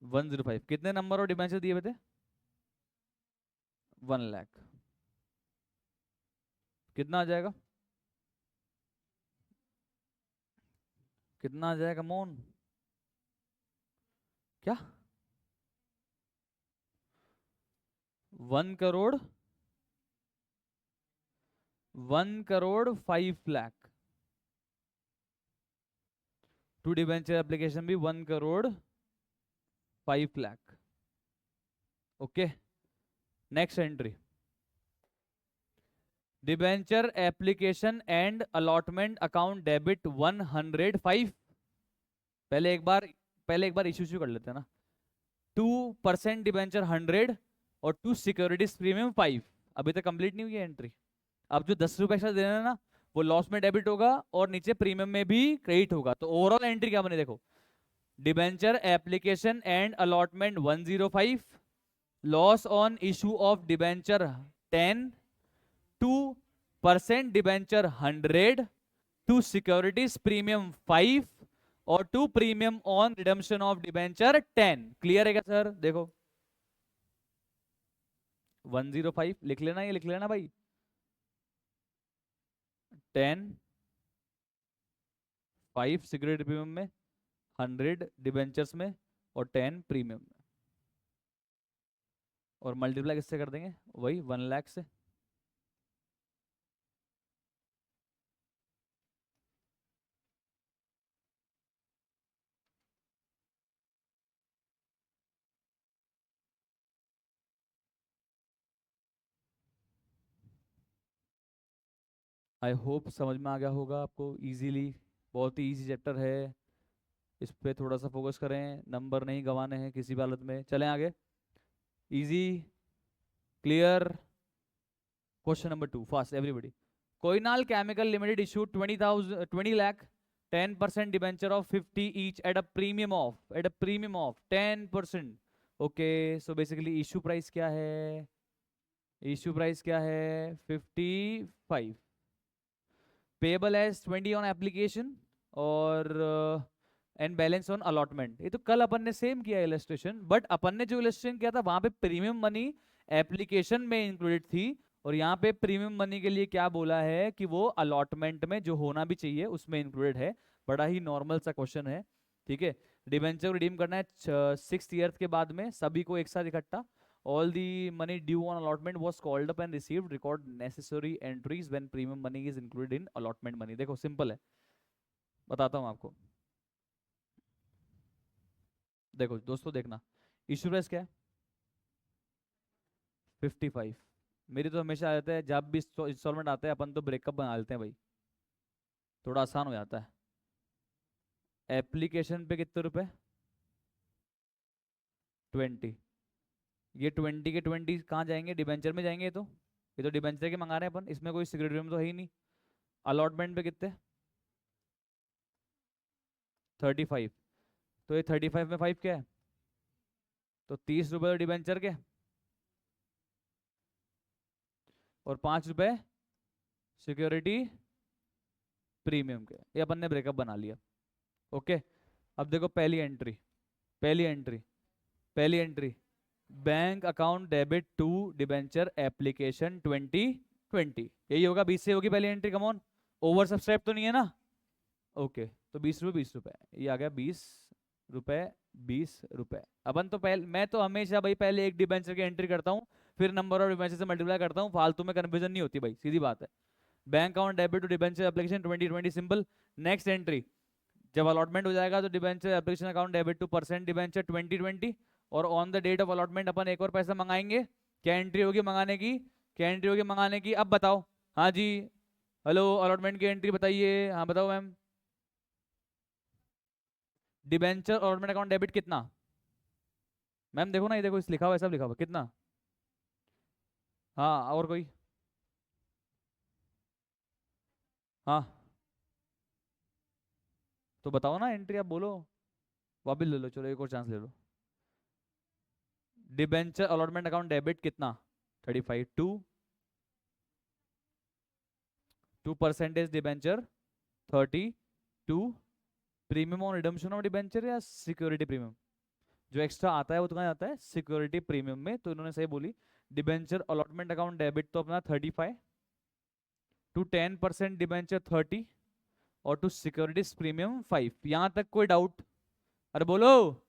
105। कितने नंबर और डिबेंचर दिए हुए थे? 1 लाख। कितना आ जाएगा? कितना आ जाएगा मोन? क्या? 1 crore 5 lakh. To debenture application भी 1 crore 5 lakh. Okay next entry, debenture application and allotment account debit 105। पहले एक बार इश्यू कर लेते हैं ना। 2% डिबेंचर 100 और 2 सिक्योरिटीज प्रीमियम 5। अभी तक कंप्लीट नहीं हुई है एंट्री। अब जो 10 रुपए एक्स्ट्रा देना है ना, वो लॉस में डेबिट होगा और नीचे प्रीमियम में भी क्रेडिट होगा। तो ओवरऑल एंट्री क्या बनी देखो, debenture application and allotment 105, loss on issue of debenture 10, 2% debenture 100, 2 securities premium 5 और 2 premium on redemption of debenture 10। Clear है क्या सर? देखो 105 लिख लेना, ये लिख लेना भाई। 10, 5 सिक्योरिटी प्रीमियम में, 100 डिबेंचर्स में और 10 प्रीमियम में। और मल्टीप्लाई किससे कर देंगे? वही 1 लाख से। आई होप समझ में आ गया होगा आपको इजीली। बहुत ही इजी चैप्टर है, इस पे थोड़ा सा फोकस करें, नंबर नहीं गंवाने हैं किसी भी हालत में। चलें आगे। Easy, clear. Question number 2, fast everybody. कोइनाल chemical limited issued 20 lakh 10% debenture of 50 each at a premium of 10%। Okay, so basically issue price क्या है? इशू प्राइस क्या है? 55। पेबल एज 20 ऑन एप्लीकेशन और एंड बैलेंस ऑन अलॉटमेंट। ये तो कल अपन ने सेम किया इलस्ट्रेशन, बट अपन ने जो इलस्ट्रेशन किया था वहां पे प्रीमियम मनी एप्लीकेशन में इंक्लूडेड थी, और यहाँ पे प्रीमियम मनी के लिए क्या बोला है कि वो अलॉटमेंट में जो होना भी चाहिए उसमें इंक्लूडेड है। बड़ा ही नॉर्मल सा क्वेश्चन है, ठीक है। डिबेंचर रिडीम करना है 6th ईयर के बाद में, सभी को एक साथ इकट्ठा। All the money due on allotment was called up and received. Record necessary entries when premium money is included in allotment money. देखो सिंपल है, बताता हूँ आपको। देखो दोस्तों, देखना इशू प्राइस क्या है? 55। मेरी तो हमेशा आ जाता है जब भी इंस्टॉलमेंट आता है अपन तो ब्रेकअप बना लेते हैं भाई, थोड़ा आसान हो जाता है। एप्लीकेशन पे कितने रुपए? 20। ये 20 के 20 कहाँ जाएंगे? डिबेंचर में जाएंगे। ये तो डिबेंचर के मंगा रहे हैं अपन, इसमें कोई सिक्योरिटी में तो है ही नहीं। अलॉटमेंट पे कितने? 35। तो ये 35 में 5 क्या है? तो 30 रुपए तो डिबेंचर के और 5 रुपए सिक्योरिटी प्रीमियम के। ये अपन ने ब्रेकअप बना लिया। ओके, अब देखो पहली entry bank account debit to debenture application 2020। यही होगा, 20 से होगी पहली entry. Come on, over subscribe तो नहीं है ना? ओके, तो 20 रुपये 20 रुपये, ये आ गया 20 रुपये 20 रुपये। अपन तो मैं तो हमेशा भाई पहले एक डिबेंचर की एंट्री करता हूँ, फिर नंबर ऑफ डिबेंचर से मल्टीप्लाई करता हूँ। फालतू में कन्फ्यूजन नहीं होती भाई, सीधी बात है। Bank account debit to debenture application 2020, simple. Next entry, जब अलॉटमेंट हो जाएगा तो debenture application account debit to percent debenture 2020, और on the date of allotment अपन एक और पैसा मंगाएंगे। क्या एंट्री होगी मंगाने की? अब बताओ। हाँ जी, हेलो, अलॉटमेंट की एंट्री बताइए। हाँ बताओ ma'am. Debenture allotment account debit कितना? मैम देखो ना, ये देखो, इस लिखा हुआ है, सब लिखा हुआ है। कितना? हाँ, और कोई? हाँ तो बताओ ना एंट्री, आप बोलो। वापिस ले लो, चलो एक और चांस ले लो। डिबेंचर अलॉटमेंट अकाउंट डेबिट कितना? 35 to percentage debenture 32, premium on redemption of debenture या सिक्योरिटी प्रीमियम? जो एक्स्ट्रा आता है वो तो कहाँ जाता है? सिक्योरिटी प्रीमियम में। तो इन्होंने सही बोली। डिबेंचर अलॉटमेंट अकाउंट डेबिट तो अपना 35 टू 10% डिबेंचर 30 और टू सिक्योरिटीज प्रीमियम 5। यहां तक कोई डाउट? अरे बोलो,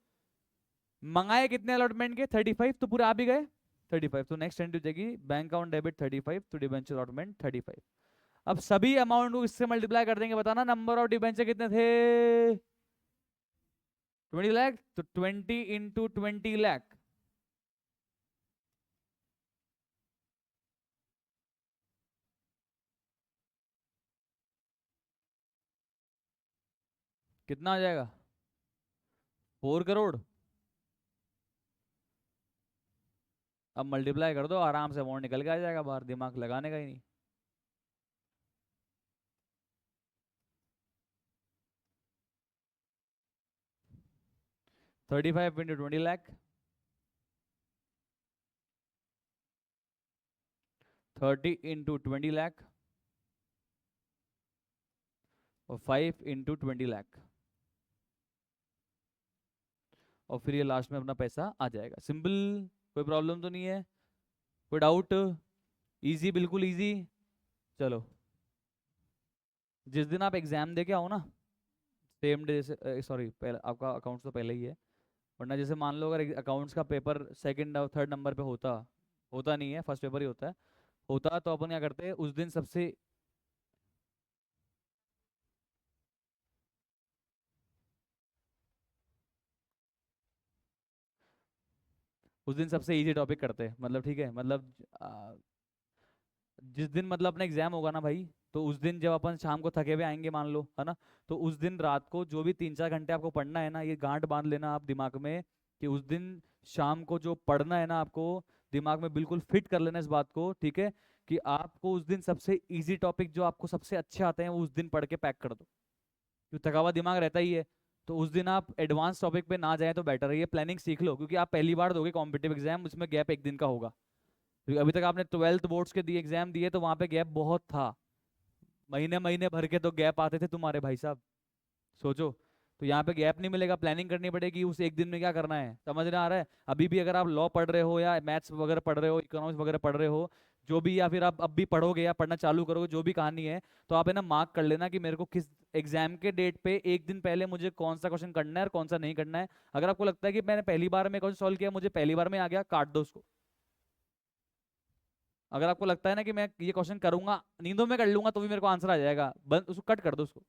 मंगाए कितने अलॉटमेंट के? 35, तो पूरे आ भी गए 35। तो नेक्स्ट एंट्री हो जाएगी bank account debit 35 to debenture allotment 35। अब सभी अमाउंट को इससे मल्टीप्लाई कर देंगे। बताना नंबर ऑफ डिबेंचर कितने थे? 20 लाख। तो 20 इंटू 20 लाख, कितना आ जाएगा? 4 करोड़। अब मल्टीप्लाई कर दो, आराम से अमाउंट निकल के आ जाएगा बाहर, दिमाग लगाने का ही नहीं। $35 × 20 लाख, 30 × 20 लाख, और 5 × 20 लाख, और फिर ये लास्ट में अपना पैसा आ जाएगा। सिंपल, कोई प्रॉब्लम तो नहीं है, कोई डाउट? इजी, बिल्कुल इजी। चलो, जिस दिन आप एग्जाम दे के आओ ना, सेम डे से, सॉरी पहले आपका अकाउंट्स तो पहले ही है, वरना जैसे मान लो अगर अकाउंट्स का पेपर सेकंड और थर्ड नंबर पे होता, होता नहीं है, फर्स्ट पेपर ही होता है, होता तो अपन क्या करते हैं उस दिन सबसे, उस दिन सबसे इजी टॉपिक करते हैं, मतलब ठीक है, मतलब जिस दिन मतलब अपना एग्जाम होगा ना भाई, तो उस दिन जब अपन शाम को थके हुए आएंगे मान लो, है ना, तो उस दिन रात को जो भी 3-4 घंटे आपको पढ़ना है ना, ये गांठ बांध लेना आप दिमाग में, कि उस दिन शाम को जो पढ़ना है ना आपको, दिमाग में बिल्कुल फिट कर लेना इस बात को, ठीक है, कि आपको उस दिन सबसे इजी टॉपिक जो आपको सबसे अच्छे आते हैं वो उस दिन पढ़ के पैक कर दो, क्योंकि थका हुआ दिमाग रहता ही है। तो उस दिन आप एडवांस टॉपिक पे ना जाए तो बेटर है, ये प्लानिंग सीख लो, क्योंकि आप पहली बार दोगे कॉम्पिटिटिव एग्जाम, उसमें गैप एक दिन का होगा, क्योंकि अभी तक आपने 12th बोर्ड्स के दिए एग्जाम दिए तो वहां पे गैप बहुत था, महीने महीने भर के तो गैप आते थे तुम्हारे भाई साहब, सोचो। तो यहाँ पे गैप नहीं मिलेगा, प्लानिंग करनी पड़ेगी उस एक दिन में क्या करना है, समझ में आ रहा है? अभी भी अगर आप लॉ पढ़ रहे हो या मैथ्स वगैरह पढ़ रहे हो, इकोनॉमिक्स वगैरह पढ़ रहे हो, जो भी, या फिर आप अब भी पढ़ोगे या पढ़ना चालू करोगे, जो भी कहानी है, तो आप है ना मार्क कर लेना कि मेरे को किस एग्जाम के डेट पे एक दिन पहले मुझे कौन सा क्वेश्चन करना है और कौन सा नहीं करना है। अगर आपको लगता है कि मैंने पहली बार में क्वेश्चन सॉल्व किया, मुझे पहली बार में आ गया, काट दो उसको। अगर आपको लगता है ना कि मैं ये क्वेश्चन करूंगा, नींदों में कर लूंगा तो भी मेरे को आंसर आ जाएगा, बंद, उसको कट कर दो उसको,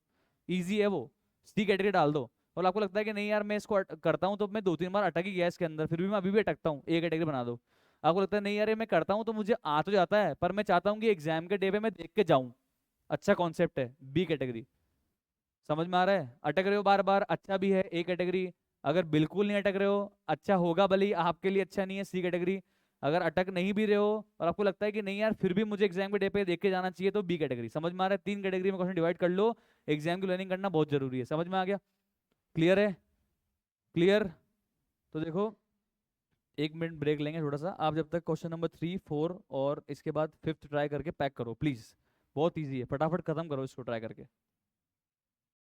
ईजी है वो, सी कैटेगरी डाल दो। और आपको लगता है कि नहीं यार मैं इसको करता हूँ तो मैं 2-3 बार अटक ही गया इसके अंदर, फिर भी मैं अभी भी अटकता हूँ, ए कैटेगरी बना दो। आपको लगता है नहीं यार ये मैं करता हूँ तो मुझे आ तो जाता है, पर मैं चाहता हूँ कि एग्जाम के डे पे मैं देख के जाऊँ, अच्छा कॉन्सेप्ट है, बी कैटेगरी। समझ में आ रहा है? अटक रहे हो बार बार, अच्छा भी है ए कैटेगरी। अगर बिल्कुल नहीं अटक रहे हो, अच्छा होगा भले ही, आपके लिए अच्छा नहीं है, सी कैटेगरी। अगर अटक नहीं भी रहे हो और आपको लगता है कि नहीं यार फिर भी मुझे एग्जाम के डे पे देख के जाना चाहिए, तो बी कैटेगरी। समझ में आ रहा है? 3 कैटेगरी में क्वेश्चन डिवाइड कर लो, एग्जाम की लर्निंग करना बहुत जरूरी है। समझ में आ गया? क्लियर है? क्लियर? तो देखो, 1 मिनट ब्रेक लेंगे थोड़ा सा, आप जब तक क्वेश्चन नंबर 3, 4 और इसके बाद 5th ट्राई करके पैक करो प्लीज, बहुत ईजी है, फटाफट खत्म करो इसको ट्राई करके।